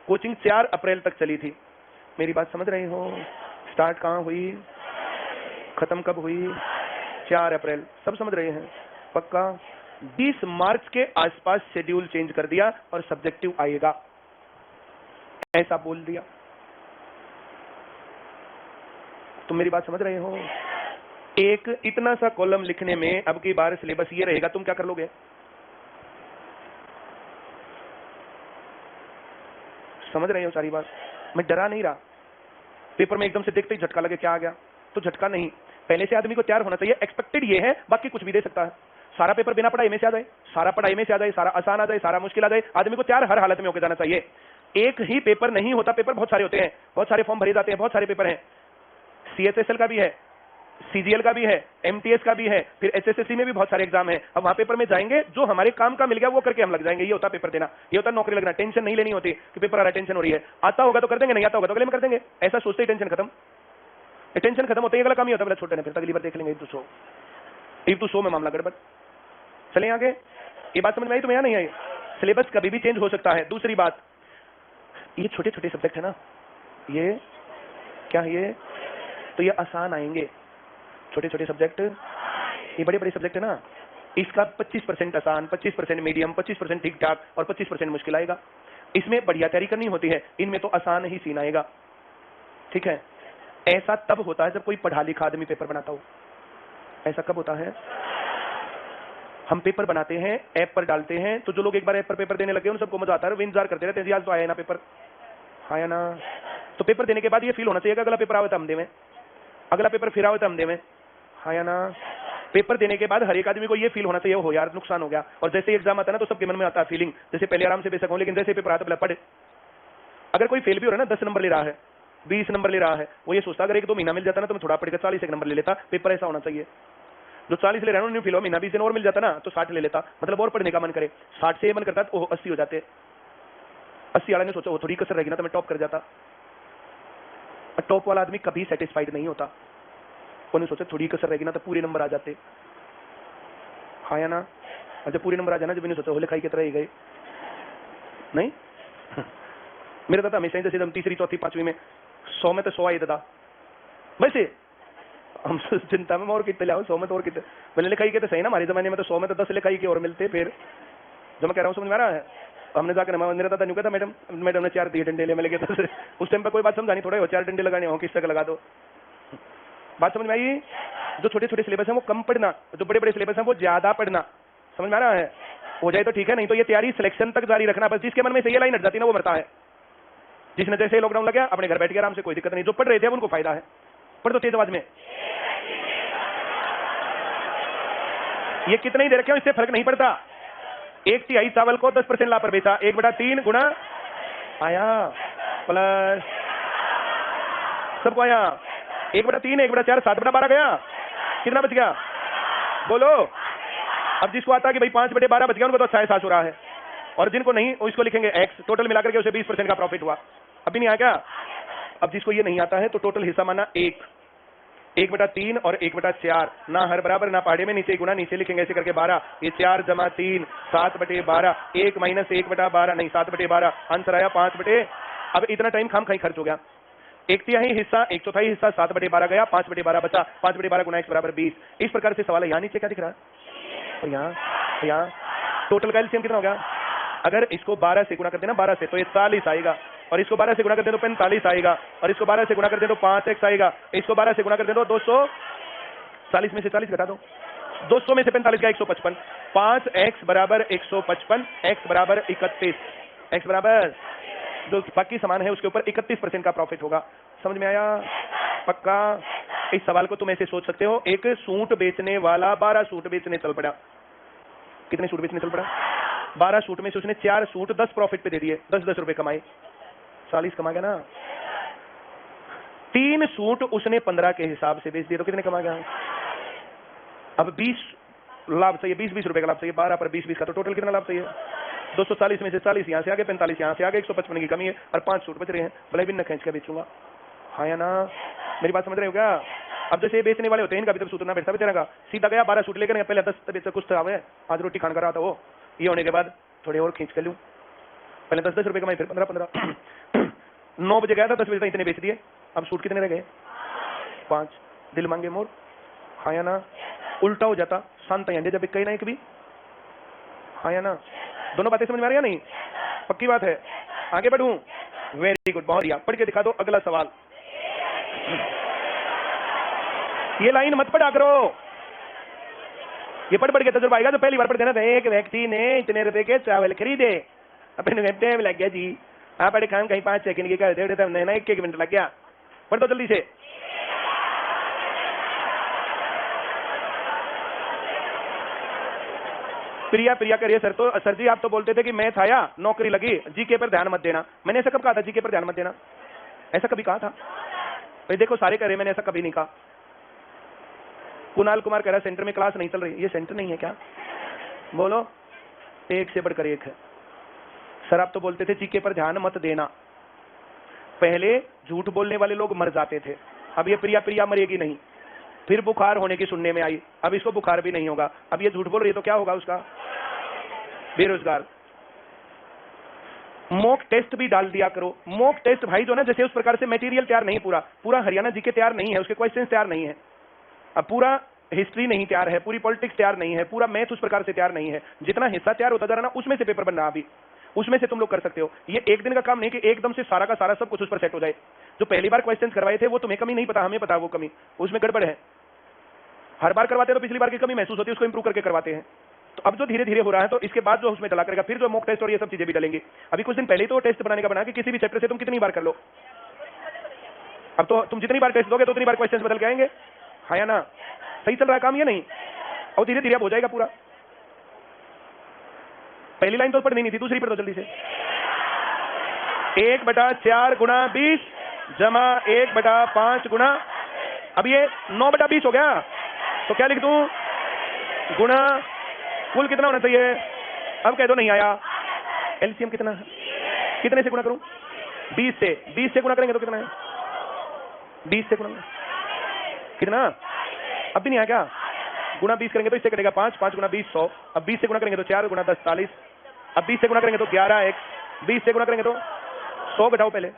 कोचिंग 4 अप्रैल तक चली थी। मेरी बात समझ रहे हो? स्टार्ट कहां हुई, खत्म कब हुई? 4 अप्रैल। सब समझ रहे हैं? पक्का? 20 मार्च के आसपास शेड्यूल चेंज कर दिया और सब्जेक्टिव आएगा, ऐसा बोल दिया। तुम मेरी बात समझ रहे हो? एक इतना सा कॉलम लिखने में अब की बार सिलेबस ये रहेगा, तुम क्या कर लोगे? समझ रहे हो सारी बात? मैं डरा नहीं रहा। पेपर में एकदम से देखते ही झटका लगे क्या आ गया, तो झटका नहीं। पहले से आदमी को तैयार होना चाहिए। एक्सपेक्टेड ये है, बाकी कुछ भी दे सकता है। सारा पेपर बिना पढ़ाई में से आ जाए, सारा पढ़ाई में से आ जाए, सारा आसान आ जाए, सारा मुश्किल आ जाए, आदमी को तैयार हर हालत में होकर जाना चाहिए। एक ही पेपर नहीं होता, पेपर बहुत सारे होते हैं, बहुत सारे फॉर्म भरे जाते हैं, बहुत सारे पेपर हैं। सीएचएसएल का भी है, सीजीएल का भी है, एमटीएस का भी है, फिर एचएसएससी में भी बहुत सारे एग्जाम है। अब वहां पेपर में जाएंगे, जो हमारे काम का मिल गया वो करके हम लग जाएंगे। ये होता पेपर देना, ये होता नौकरी लगना। टेंशन नहीं लेनी होती कि पेपर आ रहा, टेंशन हो रही है। आता होगा तो कर देंगे, नहीं आता होगा तो अगले में कर देंगे, ऐसा सोचते ही टेंशन खत्म। टेंशन खत्म होते ही अगला काम ही होता है, छोटे ने फिर अगली बार देख लेंगे। एक तो शो में मामला गड़बड़। चले आगे। ये बात समझ में आई तुम्हें या नहीं आई? सिलेबस कभी भी चेंज हो सकता है। दूसरी बात, ये छोटे छोटे सब्जेक्ट है ना, ये क्या है, ये तो ये आसान आएंगे। छोटे छोटे सब्जेक्ट, ये बड़े बड़े सब्जेक्ट है ना, इसका 25% आसान, 25% मीडियम, 25% ठीक ठाक और 25% मुश्किल आएगा। इसमें बढ़िया तैयारी करनी होती है, इनमें तो आसान ही सीन आएगा। ठीक है, ऐसा तब होता है जब कोई पढ़ा लिखा आदमी पेपर बनाता हो। ऐसा कब होता है? हम पेपर बनाते हैं, ऐप पर डालते हैं, तो जो लोग एक बार ऐप पर पेपर देने लगे उन सबको मजा आता है, वो इंतजार करते रहते हैं आज तो आया ना पेपर, आया ना। तो पेपर देने के बाद ये फील होना चाहिए कि अगला पेपर आवे तो हम देवें, अगला पेपर फिर आवे तो हम देवें, आया ना। पेपर देने के बाद हर एक आदमी को ये फील होना चाहिए हो यार नुकसान हो गया। और जैसे एग्जाम आता है ना तो सबके मन में आता है फीलिंग, जैसे पहले आराम से बेशक हो, लेकिन जैसे पेपर आता है पढ़े। अगर कोई फेल भी हो रहा है ना, 10 नंबर ले रहा है, 20 नंबर ले रहा है, वो ये सोचता अगर 1-2 महीना मिल जाता ना तो मैं थोड़ा पढ़ के 40 एक नंबर ले लेता। पेपर ऐसा होना चाहिए, जो 40 ले रहा है फील हो, महीना 20 दिन और मिल जाता ना तो 60 ले लेता, मतलब और पढ़ने का मन करे। 60 से ये मन करता तो 80 हो जाते। 80 वाला ने सोचा वो थोड़ी कसर रहेगी ना तो मैं टॉप कर जाता। टॉप वाला आदमी कभी सेटिस्फाइड नहीं होता, उन्होंने सोचा थोड़ी कसर रहेगी ना तो पूरे नंबर आ जाते, हाँ या ना। और जब पूरे नंबर आ जाना, जब मैंने सोचा हो लिखाई की तरह ही गए नहीं। मेरा दादा हमेशा जैसे हम तीसरी चौथी पांचवी में 100 में तो 100 आए दादा, वैसे हम चिंता में और कितने लाओ, 100 में तो और कितने। मैंने लिखाई के तो सही ना, हमारे जमाने में तो 100 में तो 10 लिखाई के और मिलते। फिर जो मैं कह रहा हूँ समझ में आ रहा है। हमने जाकर मेरा दादा नहीं कहता मैडम ने 4 दिए डंडे ले, मैं लेके उस टाइम पर कोई बात समझानी थोड़ा हो, 4 डंडे लगाने हो किस तक लगा दो। बात समझ में आई? जो छोटे छोटे सिलेबस है वो कम पढ़ना, जो बड़े बड़े सिलेबस है वो ज्यादा पढ़ना। समझ में आ रहा है? हो जाए तो ठीक है, नहीं तो ये तैयारी सिलेक्शन तक जारी रखना। बस जिसके मन में से ये लाइन हट जाती है ना वो मरता है। जिसने जैसे लॉकडाउन लगा अपने घर बैठ के आराम से, कोई दिक्कत नहीं। जो पढ़ रहे थे उनको फायदा है। पढ़ दो तेज आवाज में। ये कितने ही दे रखे हो इससे फर्क नहीं पड़ता। 1/3 चावल को 10% ला पर बेचा, 1/3 गुना आया प्लस सबको आया 1/3, 1/4, 7/12 गया। कितना बच गया बोलो? अब जिसको आता है कि भाई 5/12 बच गया उनको तो अच्छा एहसास हो रहा है, और जिनको नहीं उसको लिखेंगे x, टोटल मिलाकर के उसे 20% का प्रॉफिट हुआ। अभी नहीं आया क्या? अब जिसको ये नहीं आता है तो टोटल हिस्सा माना 1/3 और 1/4, ना हर बराबर ना पहाड़े में, नीचे गुना, नीचे लिखेंगे ऐसे करके 12, ये 4 + 3 7/12, 1 - 1/12 नहीं 7/12, आंसर आया 5/। अब इतना टाइम खाम खाई खर्च हो गया। 1/3 हिस्सा 1/4 हिस्सा 7/12 गया, 5/12 बचा, 5/12 गुना x = 20। इस प्रकार से सवाल है। यहाँ नीचे क्या दिख रहा है? यहाँ टोटल का एलसीएम कितना हो गया? अगर इसको 12 से गुणा कर देना 12 से तो ये 40 आएगा, और इसको 12 से गुणा कर दे तो 45 आएगा, और इसको 12 से गुणा कर दे तो 5x आएगा, इसको 12 से गुणा कर दे तो 240 में से 40 घटा दो, 200 में से 45 गया 155, 5x = 155, x = 31, x बराबर जो बाकी सामान है उसके ऊपर 31% का प्रॉफिट होगा। समझ में आया? पक्का? इस सवाल को तुम ऐसे सोच सकते हो, एक सूट बेचने वाला 12 सूट बेचने चल पड़ा। कितने सूट बेचने चल पड़ा? 12 सूट में से उसने 4 सूट 10 प्रॉफिट पे दे दिए, 10-10 रुपए कमाए, 40 कमा गया ना। 3 सूट उसने 15 के हिसाब से बेच दिए तो कितने कमा गया? अब 20 लाभ चाहिए, 20-20 रुपए का लाभ चाहिए, 12 पर 20-20 का, तो टोटल कितना लाभ चाहिए? 240 में से 40 यहाँ से आगे, 45 यहाँ से आगे, 155 की कमी है, और 5 सूट बच रहे हैं, भले भी न खींच के बेचूंगा, हाँ या ना? मेरी बात समझ रहे हो क्या? अब जैसे बेचने वाले होते हैं इनका भी तब सूतना बैठता बेचने का, सीधा गया 12 सूट लेकर, पहले 10 बेच कुछ था, आज रोटी खान कर रहा था वो, ये होने के बाद थोड़े और खींच कर लूँ, पहले 10-10 रुपए कमाई, फिर 15-15 9 बजे गया था, 10 बजे तक इतने बेच दिए। अब सूट कितने रह गए? 5। दिल मांगे मोर, हाँ या ना? उल्टा हो जाता, शांत है जब कहीं ना एक भी, हाँ या ना? दोनों बातें समझ में आ रही है नहीं? पक्की बात है। आगे बढ़ूं? वेरी गुड, बहुत बढ़िया। पढ़ के दिखा दो अगला सवाल। ये लाइन मत पढ़ा करो, ये पढ़ के तजुर्बा आएगा। तो पहली बार पढ़ देना था, एक व्यक्ति ने इतने रुपए के चावल खरीदे, अपने घंटे में लग गया जी, आप बड़े काम कहीं 5 सेकंड की कर दे, ना 1 मिनट लग गया। पढ़ दो जल्दी से। प्रिया करिए सर, तो सर जी आप तो बोलते थे कि मैथ आया नौकरी लगी, जीके पर ध्यान मत देना। मैंने ऐसा कब कहा था जीके पर ध्यान मत देना? ऐसा कभी कहा था? भाई देखो सारे कह रहे, मैंने ऐसा कभी नहीं कहा। कुणाल कुमार कह रहा सेंटर में क्लास नहीं चल रही, ये सेंटर नहीं है क्या? बोलो, एक से बढ़कर एक है। सर आप तो बोलते थे जीके पर ध्यान मत देना। पहले झूठ बोलने वाले लोग मर जाते थे, अब ये प्रिया मरेगी नहीं। फिर बुखार होने की सुनने में आई, अब इसको बुखार भी नहीं होगा। अब ये झूठ बोल रही है तो क्या होगा उसका? बेरोजगार। मॉक टेस्ट भी डाल दिया करो। मॉक टेस्ट भाई जो ना, जैसे उस प्रकार से मटेरियल तैयार नहीं, पूरा हरियाणा जीके तैयार नहीं है, उसके क्वेश्चंस तैयार नहीं है। अब पूरा हिस्ट्री नहीं तैयार है, पूरी पॉलिटिक्स तैयार नहीं है, पूरा मैथ उस प्रकार से तैयार नहीं है। जितना हिस्सा तैयार होता जा रहा ना, उसमें से पेपर बन रहा अभी, उसमें से तुम लोग कर सकते हो। ये एक दिन का काम नहीं कि एकदम से सारा का सारा सब कुछ उस पर सेट हो जाए। जो पहली बार क्वेश्चंस करवाए थे वो तुम्हें कमी नहीं पता, हमें पता वो कमी, उसमें गड़बड़ है। हर बार करवाते तो पिछली बार की कमी महसूस होती है, उसको इंप्रूव करके करवाते हैं। तो अब जो धीरे धीरे हो रहा है, तो इसके बाद जो उसमें डला करेगा, फिर जो मॉक टेस्ट और ये सब चीजें भी डलेंगी। अभी कुछ दिन पहले ही तो टेस्ट बनाने का बना कि किसी भी चैप्टर से तुम कितनी बार कर लो। अब तो तुम जितनी बार टेस्ट दोगे तो उतनी बार क्वेश्चंस बदल के आएंगे, हाँ या ना? सही चल रहा है काम ये नहीं? और धीरे धीरे अब हो जाएगा पूरा। पहली लाइन तो पढ़नी नहीं थी, दूसरी पढ़ दो जल्दी से। 1/4 गुणा 20 जमा 1/5 गुणा, अब ये 9/20 हो गया, तो क्या लिख दूं? गुणा कुल कितना होना चाहिए? अब कह दो नहीं आया। एलसीएम कितना है? कितने से गुणा करूं? 20 से। 20 से गुणा करेंगे तो कितना है? 20 से गुणा कितना? अब भी नहीं आया क्या? गुणा 20 करेंगे तो इससे कटेगा 5, 5 गुणा 20 100। अब 20 से गुणा करेंगे तो 4 गुणा 10 40। अब 20 से गुणा करेंगे तो 11 x। 20 से गुणा करेंगे तो 100 घटाओ, पहले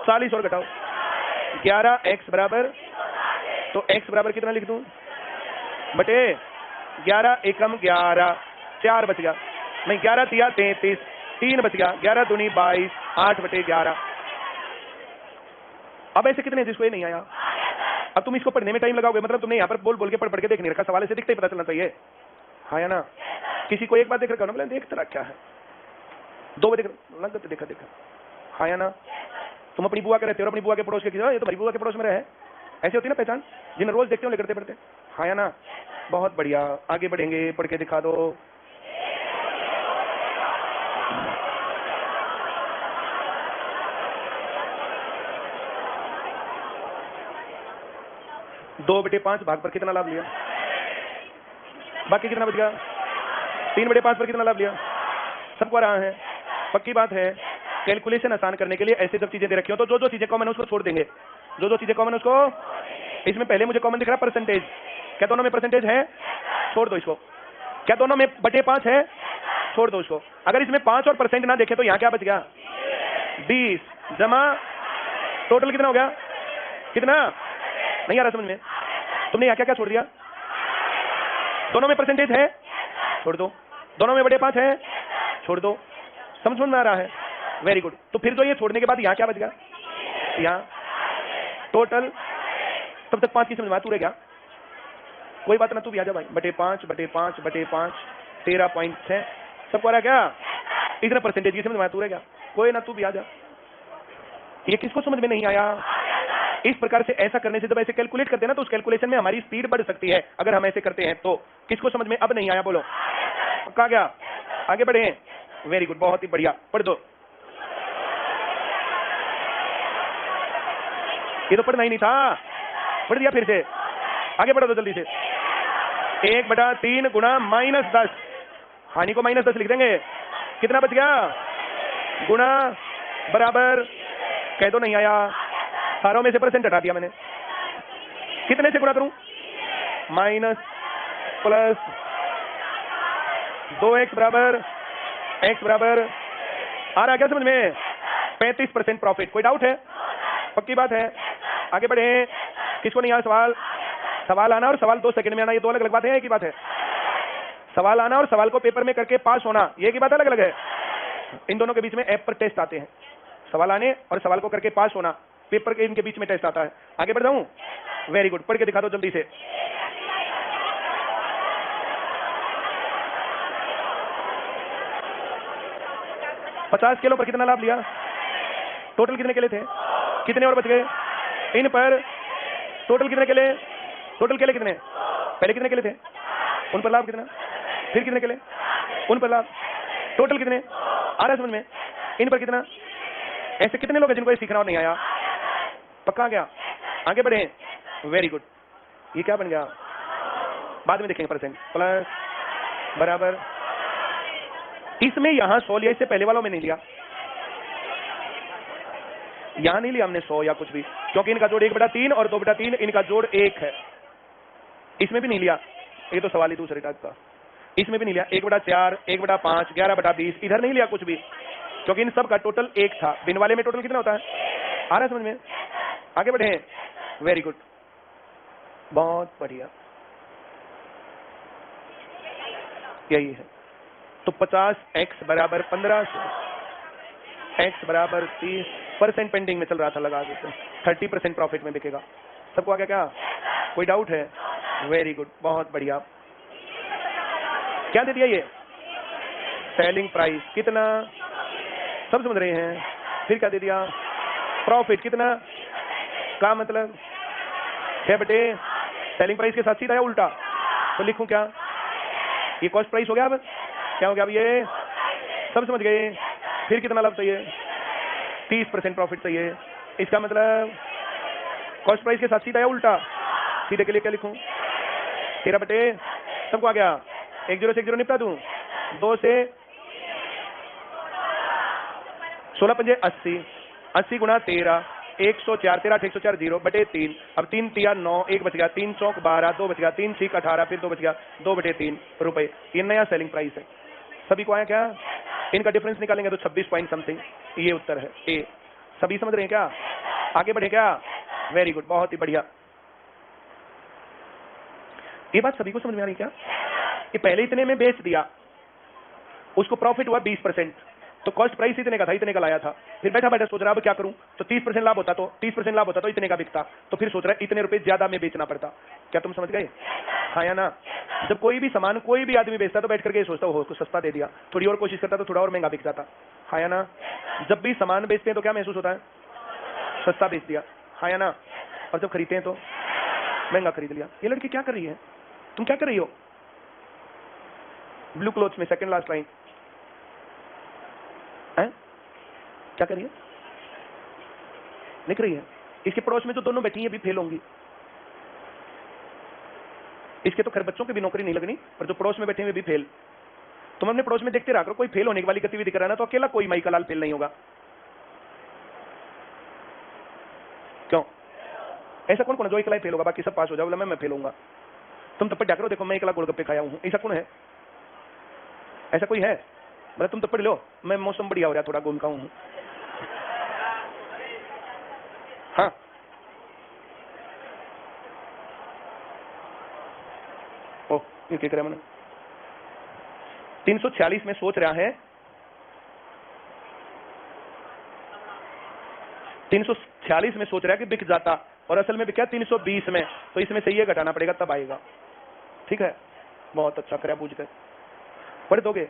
40 और घटाओ, 11x बराबर, तो x बराबर कितना लिख दूं? बटे 11 एकम 11, 4 बच गया, नहीं 11 तिया 33, 3 बच गया, 11 दूनी 22, 8/11। अब ऐसे कितने जिसको ये नहीं आया? अब तुम इसको पढ़ने में टाइम लगाओगे, मतलब तुमने यहाँ पर बोल बोल के पढ़ के देख नहीं रखा, सवाल से दिखते ही पता चलना चाहिए, हाँ या ना? किसी को एक बार देख रखा ना, देख तो क्या है, 2 बजे देखा, हाँ या ना? तुम अपनी बुआ के रहते हो, अपनी बुआ के पड़ोस के किसी, ये तो मेरी बुआ के पड़ोस में रहे, ऐसे होती ना पहचान, जिन्हें रोज देखते हो लेकर पढ़ते, हाँ या ना? बहुत बढ़िया, आगे बढ़ेंगे, पढ़ के दिखा दो। दो बटे 5 भाग पर कितना लाभ लिया? बाकी कितना बच गया? 3/5 पर कितना लाभ लिया? सबको आ रहा है? पक्की बात है, कैलकुलेशन आसान करने के लिए ऐसे जब चीजें दे रखी हो तो जो जो चीजें कॉमन है उसको छोड़ देंगे, जो जो चीजें कॉमन है उसको। इसमें पहले मुझे कॉमन दिख रहा है परसेंटेज, क्या दोनों में परसेंटेज है? छोड़ दो इसको। क्या दोनों में बटे 5 है? छोड़ दो इसको। अगर इसमें 5 और परसेंट ना देखे तो यहाँ क्या बच गया? 20 जमा टोटल कितना हो गया? कितना? नहीं आ रहा समझ में? तुमने यहाँ क्या क्या छोड़ दिया? दोनों में परसेंटेज है, छोड़ दो। दोनों में बटे 5 है, छोड़ दो। समझ में आ रहा है? Very good. तो फिर जो ये छोड़ने के बाद यहाँ क्या बच गया? यहाँ टोटल, तब तक 5 की समझ में तू रह गया, कोई बात ना, तू भी आ जा भाई। बटे 5 बटे 5 बटे 5 13.6, सबको आ रहा क्या? इतना परसेंटेज की समझ में तू रह गया, कोई ना, तू भी आ जा। ये किसको समझ में नहीं आया? इस प्रकार से ऐसा करने से जब ऐसे कैलकुलेट करते हैं ना, तो उस कैलकुलेशन में हमारी स्पीड बढ़ सकती है अगर हम ऐसे करते हैं तो। किसको समझ में अब नहीं आया? बोलो। कहा गया? आगे बढ़े? वेरी गुड, बहुत ही बढ़िया, पढ़ दो। ये तो पढ़ना ही नहीं था, पढ़ दिया, फिर से आगे बढ़ो तो जल्दी से। 1/3 गुणा -10, हानि को -10 लिख देंगे, कितना बच गया? गुणा बराबर, कह दो नहीं आया, सारों में से परसेंट हटा दिया मैंने, कितने से गुणा करूं? माइनस प्लस 2x बराबर, x बराबर, आ रहा क्या समझ में? 35% प्रॉफिट। कोई डाउट है? पक्की बात है? आगे बढ़े। किसको नहीं आया सवाल? सवाल आना और सवाल 2 सेकंड में आना, ये 2 अलग अलग बातें हैं, एक ही बात है। सवाल आना और सवाल को पेपर में करके पास होना, ये की बात अलग अलग है। इन दोनों के बीच में ऐप पर टेस्ट आते हैं, सवाल आने और सवाल को करके पास होना, पेपर के इनके बीच में टेस्ट आता है। आगे बढ़ जाऊं? वेरी गुड, पढ़ के दिखा दो जल्दी से। $50 किलो पर कितना लाभ लिया? टोटल कितने केले थे? कितने और बच गए? इन पर टोटल कितने केले? टोटल केले कितने? पहले कितने केले थे? उन पर लाभ कितना? फिर कितने केले? उन पर लाभ, टोटल कितने? आ रहा समझ में? इन पर कितना? ऐसे कितने लोग हैं जिनको ये सीखना और नहीं आया? पक्का गया? आगे बढ़े। Very good. ये क्या बन गया? बाद में देखेंगे। परसेंट प्लस बराबर, इसमें यहां 100 लिया, इससे पहले वालों में नहीं लिया, यहां नहीं लिया हमने 100 या कुछ भी, क्योंकि इनका जोड़ 1/3 और 2/3, इनका जोड़ 1 है। इसमें भी नहीं लिया, ये तो सवाल ही दूसरे टाइप का। इसमें भी नहीं लिया, 1/4, 1/5, 11/20, इधर नहीं लिया कुछ भी, क्योंकि इन सब का टोटल 1 था। बिन वाले में टोटल कितना होता है? आ रहा है समझ में? आगे बढ़े। वेरी गुड, बहुत बढ़िया। यही है। तो 50x बराबर 1500, x बराबर 30% पेंडिंग में चल रहा था, लगा देते 30% प्रॉफिट में बिकेगा। सबको आ गया क्या? कोई डाउट है? वेरी गुड, बहुत बढ़िया। क्या दे दिया ये? सेलिंग प्राइस कितना, सब समझ रहे हैं? फिर क्या दे दिया? प्रॉफिट कितना, का मतलब क्या बेटे? सेलिंग प्राइस के साथ सीधा या उल्टा? तो लिखूं क्या? ये कॉस्ट प्राइस हो गया। अब क्या हो गया? अब ये सब समझ गए? फिर कितना लाभ चाहिए? 30% प्रॉफिट चाहिए। इसका मतलब कॉस्ट प्राइस के साथ सीधा या उल्टा? सीधे के लिए क्या लिखूं? 13 बटे, सबको आ गया? 1 0 से 1 0 निपटा दूं? 2 से 16 पंजे 80, 80 गुणा 13, 104, 13 104 0 बटे 3। अब 3 तिया 9, 1 बच गया, 3 चौक 12, 2 बच गया, 3 6 18, फिर 2 बच गया, 2 बटे 3 रुपए। ये नया सेलिंग प्राइस है। सभी को आया क्या? इनका डिफरेंस निकालेंगे तो 26 पॉइंट समथिंग, ये उत्तर है ए। सभी समझ रहे हैं क्या? आगे बढ़े क्या? वेरी गुड, बहुत ही बढ़िया। ये बात सभी को समझ में आ रही क्या? ये पहले इतने में बेच दिया, उसको प्रॉफिट हुआ 20%, तो कॉस्ट प्राइस इतने का था, इतने का लाया था। फिर बैठा बैठा सोच रहा अब क्या करूं, तो 30% लाभ होता, तो 30% लाभ होता तो इतने का बिकता, तो फिर सोच रहा है इतने रुपए ज्यादा में बेचना पड़ता। क्या तुम समझ गए? हाँ या ना? जब कोई भी सामान कोई भी आदमी बेचता तो बैठ करके सोचता हो कुछ सस्ता दे दिया, थोड़ी और कोशिश करता तो थोड़ा और महंगा बिक जाता। हाँ या ना? जब भी सामान बेचते हैं तो क्या महसूस होता है? सस्ता बेच दिया। हाँ या ना? और जब खरीदते हैं तो महंगा खरीद लिया। ये लड़की क्या कर रही है? तुम क्या कर रही हो? ब्लू क्लोथ्स में सेकंड लास्ट लाइन है, क्या कर रही है? लिख रही है। इसके पड़ोस में जो दोनों बैठी हैं भी फेल होंगी। इसके तो खैर बच्चों की भी नौकरी नहीं लगनी, पर जो पड़ोस में बैठे हुए भी फेल। तुम अपने पड़ोस में देखते रहा करो, कोई फेल होने वाली गतिविधि कर रहा ना तो अकेला कोई माई का लाल फेल नहीं होगा। क्यों? ऐसा कौन कौन है जो अकेला फेल होगा, बाकी सब पास हो जाओ? मैं फेल होऊंगा। तुम तब जाकर देखो, मैं अकेला गोलगप्पे खाया हूं। ऐसा कौन है? ऐसा कोई है? मतलब तुम तो पढ़ लो, मैं मौसम बढ़िया हो रहा थोड़ा घूम का हूं। हाँ, ओ ये क्या मैंने 346 में सोच रहा है, 346 में सोच रहा है कि बिक जाता, और असल में बिका 320 में, तो इसमें से ये घटाना पड़ेगा तब आएगा। ठीक है, बहुत अच्छा कराया, पूछ कर पढ़ दोगे।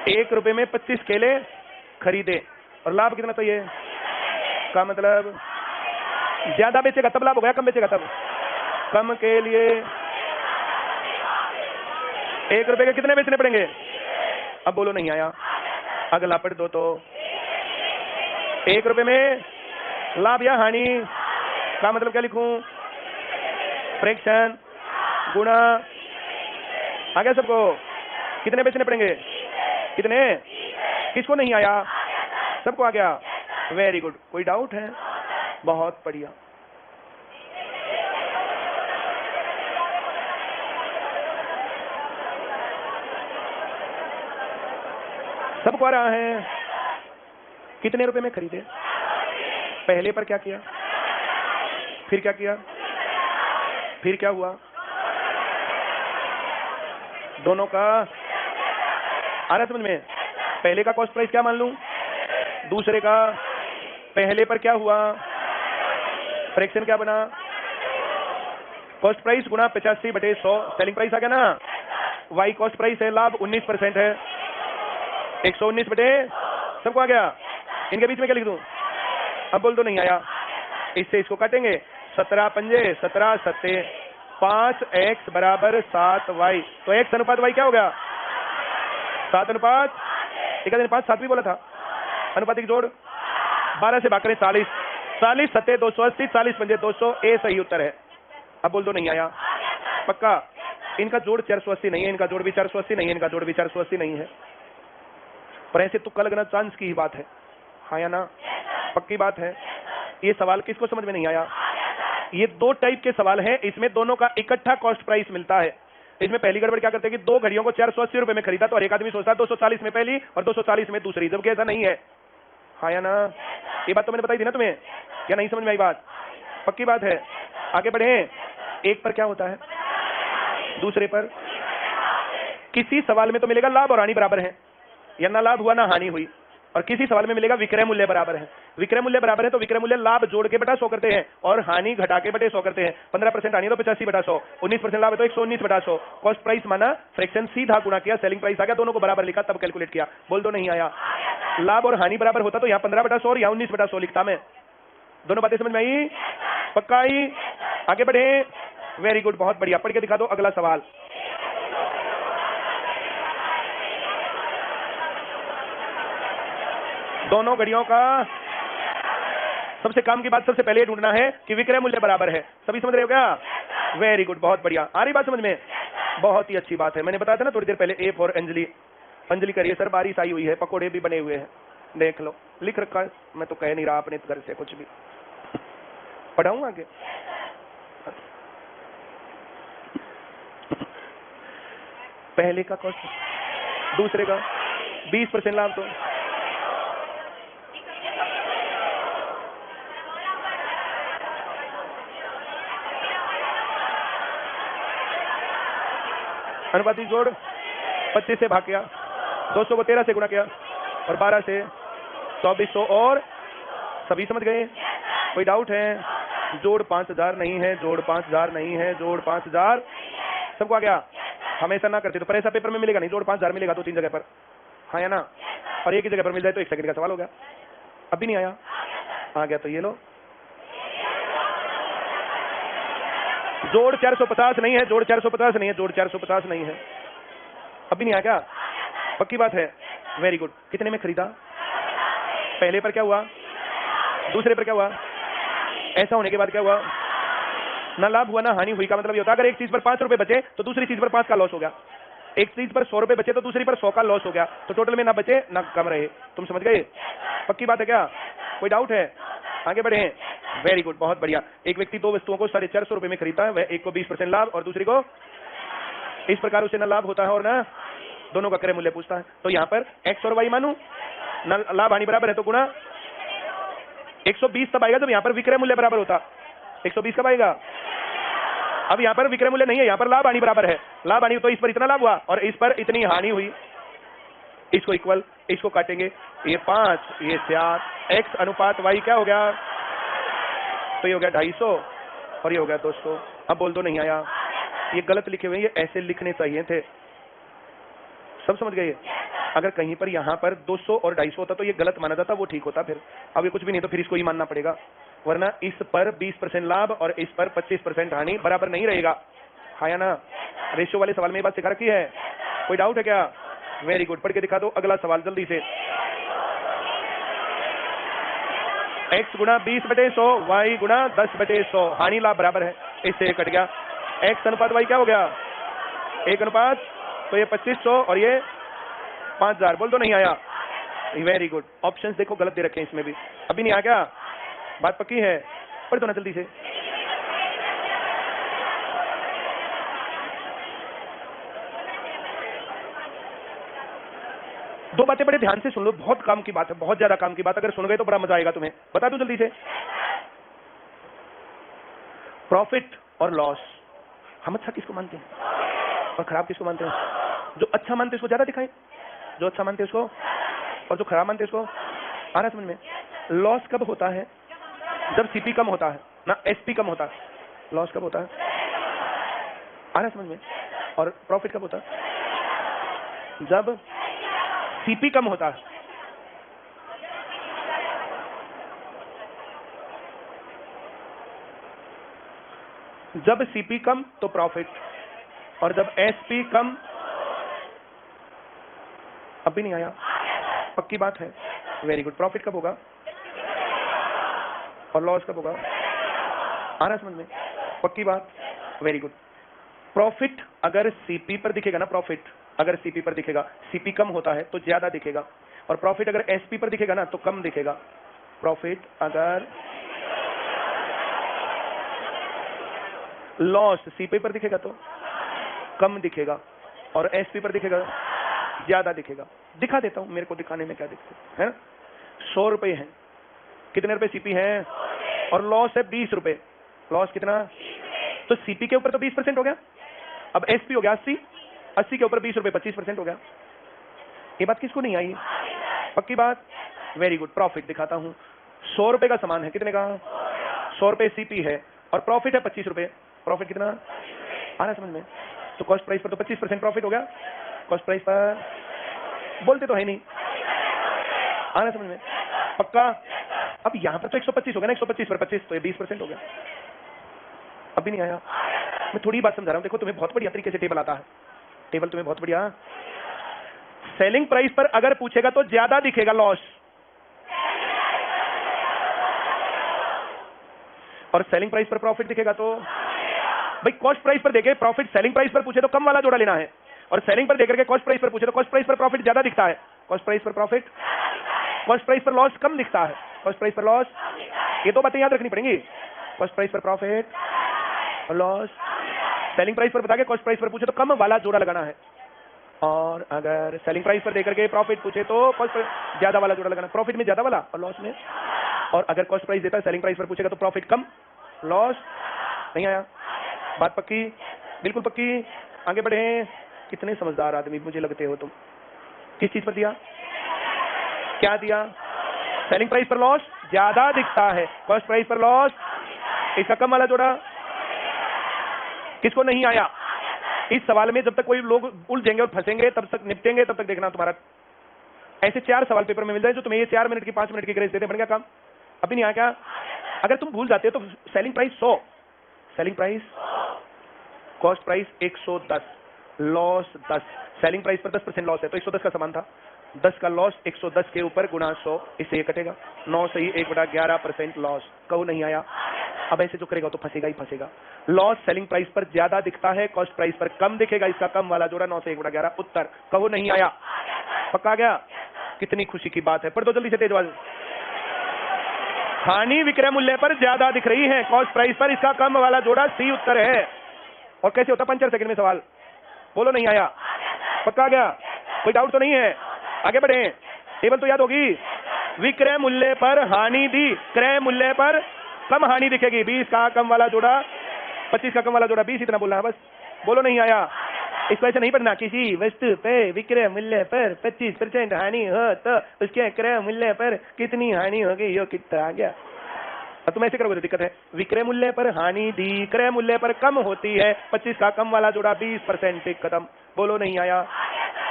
1 रुपए में 25 केले खरीदे और लाभ कितना चाहिए? का मतलब ज्यादा बेचेगा तब लाभ होगा, कम बेचेगा तब? कम के लिए 1 रुपए के कितने बेचने पड़ेंगे? अब बोलो नहीं आया, अगला पढ़ दो। तो 1 रुपए में लाभ या हानि का मतलब क्या लिखूं? फ्रैक्शन गुणा, आ गया सबको? कितने बेचने पड़ेंगे? कितने? किसको नहीं आया? सबको आ गया? Very good. कोई डाउट है? बहुत बढ़िया। सबको आ रहा है? कितने रुपए में खरीदे? पहले पर क्या किया, फिर क्या किया, फिर क्या हुआ? दोनों का आ रहा समझ में? पहले का कॉस्ट प्राइस क्या मान लूं, दूसरे का पहले पर क्या हुआ, फ्रैक्शन क्या बना? कॉस्ट प्राइस गुणा 85 बटे 100, सेलिंग प्राइस आ गया ना। वाई कॉस्ट प्राइस है, लाभ 19% है, 119 बटे, सबको आ गया? इनके बीच में क्या लिख दूं? अब बोल दो नहीं आया। इससे इसको काटेंगे, 17 पंजे 17 सत्ते 5x बराबर 7y, तो x अनुपात y क्या हो गया? 7 अनुपात 5 भी बोला था, अनुपातिक जोड़ 12 से भाग करें 40, 40 सत्ते 280, 40 पंजे 200, ए सही उत्तर है। अब बोल दो नहीं आया। पक्का? इनका जोड़ 480 नहीं है, इनका जोड़ भी 480 नहीं है, इनका जोड़ भी 480 नहीं है, पर ऐसे तुक्का लगना चांस की ही बात है। हाँ या ना? पक्की बात है। ये सवाल किसको समझ में नहीं आया? ये 2 टाइप के सवाल हैं, इसमें दोनों का इकट्ठा कॉस्ट प्राइस मिलता है। इसमें पहली गड़बड़ क्या करते हैं कि 2 घड़ियों को 480 रुपए में खरीदा, तो हर एक आदमी सोचता है 240 में पहली और 240 में दूसरी, जबकि ऐसा नहीं है। हाँ या ना? ये बात तो मैंने बताई थी ना तुम्हें, क्या नहीं समझ में आई बात? पक्की बात है। आगे बढ़े। एक पर क्या होता है, दूसरे पर। किसी सवाल में तो मिलेगा लाभ और हानि बराबर है, या ना लाभ हुआ ना हानि हुई, और किसी सवाल में मिलेगा विक्रय मूल्य बराबर है। विक्रय मूल्य बराबर है तो विक्रय मूल्य लाभ जोड़ के बटा 100 करते हैं और हानि घटा के बटे 100 करते हैं। 15% हानि तो 85 बटा 100, 19% लाभ है तो 119 बटा 100। कॉस्ट प्राइस माना, फ्रैक्शन सीधा गुणा किया, सेलिंग प्राइस आ गया, दोनों को बराबर लिखा, तब कैलकुलेट किया। बोल दो नहीं आया। लाभ और हानि बराबर होता तो यहाँ 15 बटा 100 और यहाँ 19 बटा 100 लिखता मैं। दोनों बातें समझ में आई? पक्का आई? आगे बढ़े। वेरी गुड, बहुत बढ़िया। पढ़ के दिखा दो अगला सवाल। दोनों घड़ियों का सबसे काम की बात सबसे पहले ढूंढना है कि विक्रय मूल्य बराबर है। सभी समझ रहे हो क्या? वेरी गुड, बहुत बढ़िया। आ रही बात समझ में? बहुत ही अच्छी बात है। मैंने बताया था ना थोड़ी देर पहले, ए फॉर अंजलि। अंजलि करिए सर, बारिश आई हुई है, पकोड़े भी बने हुए हैं, देख लो। लिख रखा है, मैं तो कह नहीं रहा अपने घर से कुछ भी। पढ़ाऊं आगे? पहले का कॉस्ट, दूसरे का 20% लाभ तो अनुपाती जोड़ 25 से भाग किया, 200 को 13 से गुणा किया और 12 से 2400 और सभी समझ गए? कोई डाउट है? जोड़ 5000 नहीं है, जोड़ 5000 नहीं है, जोड़ 5000 सबको आ गया? हमेशा ना करते तो पर ऐसा पेपर में मिलेगा नहीं। जोड़ 5000 मिलेगा तो 3 जगह पर, हाँ या ना? और एक ही जगह पर मिल जाए तो 1 सेकंड का सवाल हो गया। अभी नहीं आया? आ गया तो ये लो। जोड़ 450 नहीं है, जोड़ 450 नहीं है, जोड़ 450 नहीं है। अभी नहीं आया क्या? पक्की बात है? Very good. कितने में खरीदा? पहले पर क्या हुआ, दूसरे पर क्या हुआ? ऐसा होने के बाद क्या हुआ? ना लाभ हुआ ना हानि हुई। का मतलब ये होता है अगर एक चीज पर 5 रुपए बचे तो दूसरी चीज पर 5 का लॉस हो गया। एक चीज पर 100 रुपए बचे तो दूसरी पर 100 का लॉस हो गया। तो टोटल में ना बचे ना कम रहे। तुम समझ गए? पक्की बात है क्या? कोई डाउट है? आगे बढ़े। वेरी गुड, बहुत बढ़िया। एक व्यक्ति दो वस्तुओं को 450 रुपए में खरीदता है, वह एक को 20% लाभ और दूसरी को, इस प्रकार उसे ना लाभ होता है और ना दोनों का क्रय मूल्य पूछता है। तो यहाँ पर एक्स और वाई मानू, ना लाभ हानि बराबर है तो गुणा 120 तब आएगा जब यहाँ पर विक्रय मूल्य बराबर होता। 120 कब आएगा? अब यहाँ पर विक्रय मूल्य नहीं है, यहाँ पर लाभ हानि बराबर है। लाभ हानि तो इस पर इतना लाभ हुआ और इस पर इतनी हानि हुई। इसको इक्वल, इसको काटेंगे, ये 5 ये 4, x अनुपात y क्या हो गया? तो ये हो गया 250 और ये हो गया 200। अब बोल दो नहीं आया। ये गलत लिखे हुए, ये ऐसे लिखने चाहिए थे। सब समझ गए? अगर कहीं पर यहाँ पर 200 और 250 होता तो ये गलत माना जाता, वो ठीक होता। फिर अब ये कुछ भी नहीं तो फिर इसको ही मानना पड़ेगा, वरना इस पर 20% लाभ और इस पर 25% हानि बराबर नहीं रहेगा, हाँ या ना? रेशियो वाले सवाल में ये बात सिखा रखी है। कोई डाउट है क्या? Very good. पढ़ के दिखा दो अगला सवाल जल्दी से। x गुणा 20/100, y गुणा 10/100, हानि लाभ बराबर है, इससे कट गया। x अनुपात y क्या हो गया? 1 अनुपात, तो ये 2500 और ये 5000। बोल दो नहीं आया? Very good. ऑप्शंस देखो गलत दे रखे हैं इसमें भी। अभी नहीं आ गया? बात पक्की है? पढ़ दो ना जल्दी से। दो बातें बड़े ध्यान से सुन लो, बहुत काम की बात है, बहुत ज्यादा काम की बात। अगर सुन गए तो बड़ा मजा आएगा तुम्हें। बता दो जल्दी से। प्रॉफिट और लॉस, हम अच्छा किसको मानते हैं और खराब किसको मानते हैं? जो अच्छा मानते हैं उसको ज्यादा दिखाएं, जो अच्छा मानते हैं उसको, और जो खराब मानते हैं उसको। आ रहा समझ में? लॉस कब होता है? जब सीपी कम होता है ना, एसपी कम होता है। लॉस कब होता है? आ रहा समझ में? और प्रॉफिट कब होता है? जब सीपी कम होता है। जब सीपी कम तो प्रॉफिट, और जब एसपी कम। अब भी नहीं आया? पक्की बात है? Very good. प्रॉफिट कब होगा और लॉस कब होगा? आ रहा समझ में? पक्की बात? Very good. प्रॉफिट अगर सीपी पर दिखेगा ना, प्रॉफिट अगर सीपी पर दिखेगा, सीपी कम होता है तो ज्यादा दिखेगा, और प्रॉफिट अगर एसपी पर दिखेगा ना तो कम दिखेगा। प्रॉफिट अगर लॉस सीपी पर दिखेगा तो कम दिखेगा, और एसपी पर दिखेगा ज्यादा दिखेगा। दिखा देता हूं, मेरे को दिखाने में क्या दिखता है? 100 रुपए है, कितने रुपए सीपी है? और लॉस है 20 रुपए। लॉस कितना? तो सीपी के ऊपर तो 20% हो गया, अब एसपी हो गया 80, 80 के ऊपर 20 रुपए 25% हो गया। ये बात किसको नहीं आई? पक्की बात? Very good. प्रॉफिट दिखाता हूं। 100 रुपए का सामान है, कितने का? 100 रुपए सीपी है और प्रॉफिट है 25 रुपए। प्रॉफिट कितना आ रहा समझ में? तो कॉस्ट प्राइस पर तो 25% प्रॉफिट हो गया। कॉस्ट प्राइस पर बोलते तो है नहीं, आ रहा समझ में? पक्का? अब यहां पर तो 125 हो गया ना, 125 पर 25 तो ये 20% हो गया। अब भी नहीं आया? मैं थोड़ी बात समझा रहा हूं। देखो तुम्हें बहुत बढ़िया तरीके से टेबल आता है, टेबल तुम्हें बहुत बढ़िया। सेलिंग प्राइस पर अगर पूछेगा तो ज्यादा दिखेगा लॉस, और सेलिंग प्राइस पर प्रॉफिट दिखेगा तो भाई कॉस्ट प्राइस पर देखे प्रॉफिट, सेलिंग प्राइस पर पूछे तो कम वाला जोड़ा लेना है, और सेलिंग पर देकर के कॉस्ट प्राइस पर पूछे तो कॉस्ट प्राइस पर प्रॉफिट ज्यादा दिखता है। कॉस्ट प्राइस पर प्रॉफिट, कॉस्ट प्राइस पर लॉस कम दिखता है। कॉस्ट प्राइस पर लॉस, ये दो बातें याद रखनी पड़ेंगी। कॉस्ट प्राइस पर प्रॉफिट और लॉस। सेलिंग प्राइस पर बता के कॉस्ट प्राइस पर पूछे तो कम वाला जोड़ा लगाना है, और अगर सेलिंग प्राइस पर देकर के प्रॉफिट पूछे तो कॉस्ट प्राइस ज्यादा वाला जोड़ा लगाना। प्रॉफिट में ज्यादा वाला और लॉस में, और अगर कॉस्ट प्राइस देता है सेलिंग प्राइस पर पूछेगा तो प्रॉफिट कम लॉस। नहीं आया? बात पक्की? बिल्कुल पक्की। आगे बढ़े। कितने समझदार आदमी मुझे लगते हो तुम। किस चीज पर दिया? क्या दिया? सेलिंग प्राइस पर लॉस ज्यादा दिखता है, कॉस्ट प्राइस पर लॉस, इसका कम वाला जोड़ा। किसको नहीं आया? इस सवाल में जब तक कोई लोग उलझेंगे और फंसेंगे तब तक निपटेंगे, तब तक देखना तुम्हारा। ऐसे 4 सवाल पेपर में मिल जाए जो तुम्हें ये 4 मिनट की 5 मिनट की ग्रेस देते, बन गया काम। अभी नहीं आया क्या? अगर तुम भूल जाते हो तो selling price 100, selling price, cost price 110, loss 10। Selling price पर 10% लॉस है तो 110 का सामान था, 10 का लॉस 110 के ऊपर गुना 100, इससे ये कटेगा 9 से ही 1/11% लॉस। कहो नहीं आया? अब ऐसे जो करेगा तो फंसेगा ही फंसेगा। लॉस सेलिंग प्राइस पर ज्यादा दिखता है, कॉस्ट प्राइस पर कम दिखेगा, इसका कम वाला जोड़ा 9 से 1/11। उत्तर कहो नहीं आया? पक्का गया? कितनी खुशी की बात है। पढ़ दो जल्दी से तेज आवाज। हानि विक्रय मूल्य पर ज्यादा दिख रही है, कॉस्ट प्राइस पर इसका कम वाला जोड़ा सी उत्तर है। और कैसे होता 5 सेकंड में सवाल? बोलो नहीं आया? पक्का गया? कोई डाउट तो नहीं है? आगे बढ़े। टेबल तो याद होगी। विक्रय मूल्य पर हानि दी, क्रय मूल्य पर कम हानि दिखेगी। 20 का कम वाला जोड़ा, 25 का कम वाला जोड़ा 20, इतना बोलना है बस। बोलो नहीं आया? इसको ऐसे नहीं पढ़ना। किसी वस्तु पे विक्रय मूल्य पर 25% हानि हो तो उसके क्रय मूल्य पर कितनी हानि होगी, यो कितना आ गया। अब तुम ऐसे करोगे तो दिक्कत है। विक्रय मूल्य पर हानि दी, क्रय मूल्य पर कम होती है, 25 का कम वाला जोड़ा 20% टिक खत्म। बोलो नहीं आया?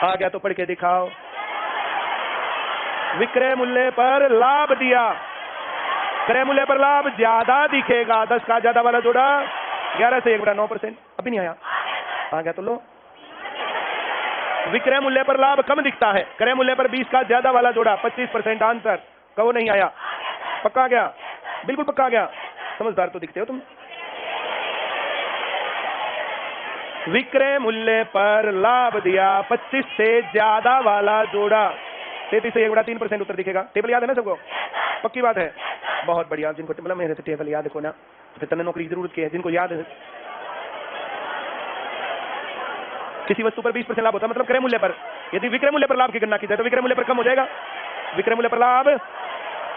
आ गया तो पढ़ के दिखाओ। विक्रय मूल्य पर लाभ दिया, क्रय मूल्य पर लाभ ज्यादा दिखेगा, 10 का ज्यादा वाला जोड़ा 11 से 1/9%। अभी नहीं आया? आ गया तो लो। विक्रय मूल्य पर लाभ कम दिखता है, क्रय मूल्य पर 20 का ज्यादा वाला जोड़ा 25% आंसर। कहो नहीं आया? पक्का गया? बिल्कुल पक्का गया। समझदार तो दिखते हो तुम। विक्रय मूल्य पर लाभ दिया, 25 से ज्यादा वाला जोड़ा 33 से 1/3% उत्तर दिखेगा। टेबल याद है ना सबको? पक्की बात है? बहुत बढ़िया। जिनको मतलब मेरे से टेबल याद है ना, तो फिर तने नौकरी की जरूरत की है। जिनको याद है किसी वस्तु पर 20% लाभ होता है, मतलब क्रय मूल्य पर। यदि विक्रय मूल्य पर लाभ की गणना की जाए तो विक्रय मूल्य पर कम हो जाएगा, विक्रय मूल्य पर लाभ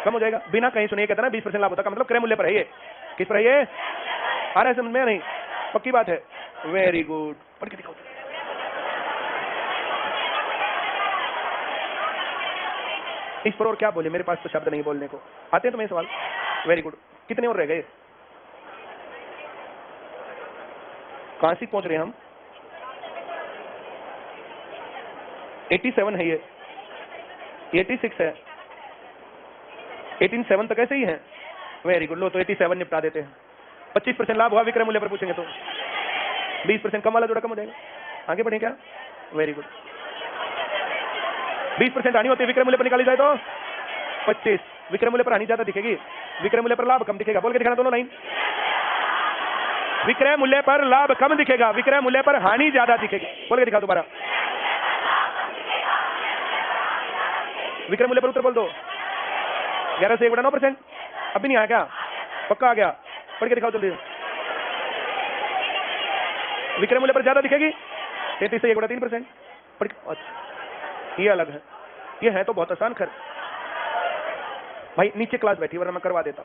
कम हो जाएगा। बिना कहीं सुनिए कहता ना 20% लाभ होता है, मतलब क्रय मूल्य पर है। ये किस पर है? ये आ रहा है समझ में? नहीं? पक्की बात है? Very good. पढ़ के दिखाओ। इस पर और क्या बोले, मेरे पास तो शब्द नहीं बोलने को। आते हैं तुम्हें सवाल? Very good. कितने और रह गए? कहां से पहुंच रहे हैं हम? 87 है ये, 86 है, 87 तक ऐसे ही है। Very good. लो तो 87 निपटा देते हैं। 25% लाभ हुआ विक्रय मूल्य पर पूछेंगे तो 20% कम वाला जोड़ा कम हो जाएगा। आगे बढ़े क्या? Very good. 20% हानि होती है, विक्रय मूल्य पर निकाली जाए तो 25, विक्रय मूल्य पर हानि ज्यादा दिखेगी, विक्रय मूल्य पर लाभ कम दिखेगा। बोल के दिखाना दोनों लाइन। विक्रय मूल्य पर लाभ कम दिखेगा, विक्रय मूल्य पर हानि ज्यादा दिखेगी। बोल के दिखा दोबारा। विक्रय मूल्य पर उत्तर बोल दो। 11 से 1/9%। अभी नहीं आया क्या? पक्का आ गया? पढ़ के दिखाओ जल्दी। विक्रय मूल्य पर ज्यादा दिखेगी, 33 से 1/3%। अच्छा, ये अलग है। ये है तो बहुत आसान। खैर भाई नीचे क्लास बैठी, वरना मैं करवा देता।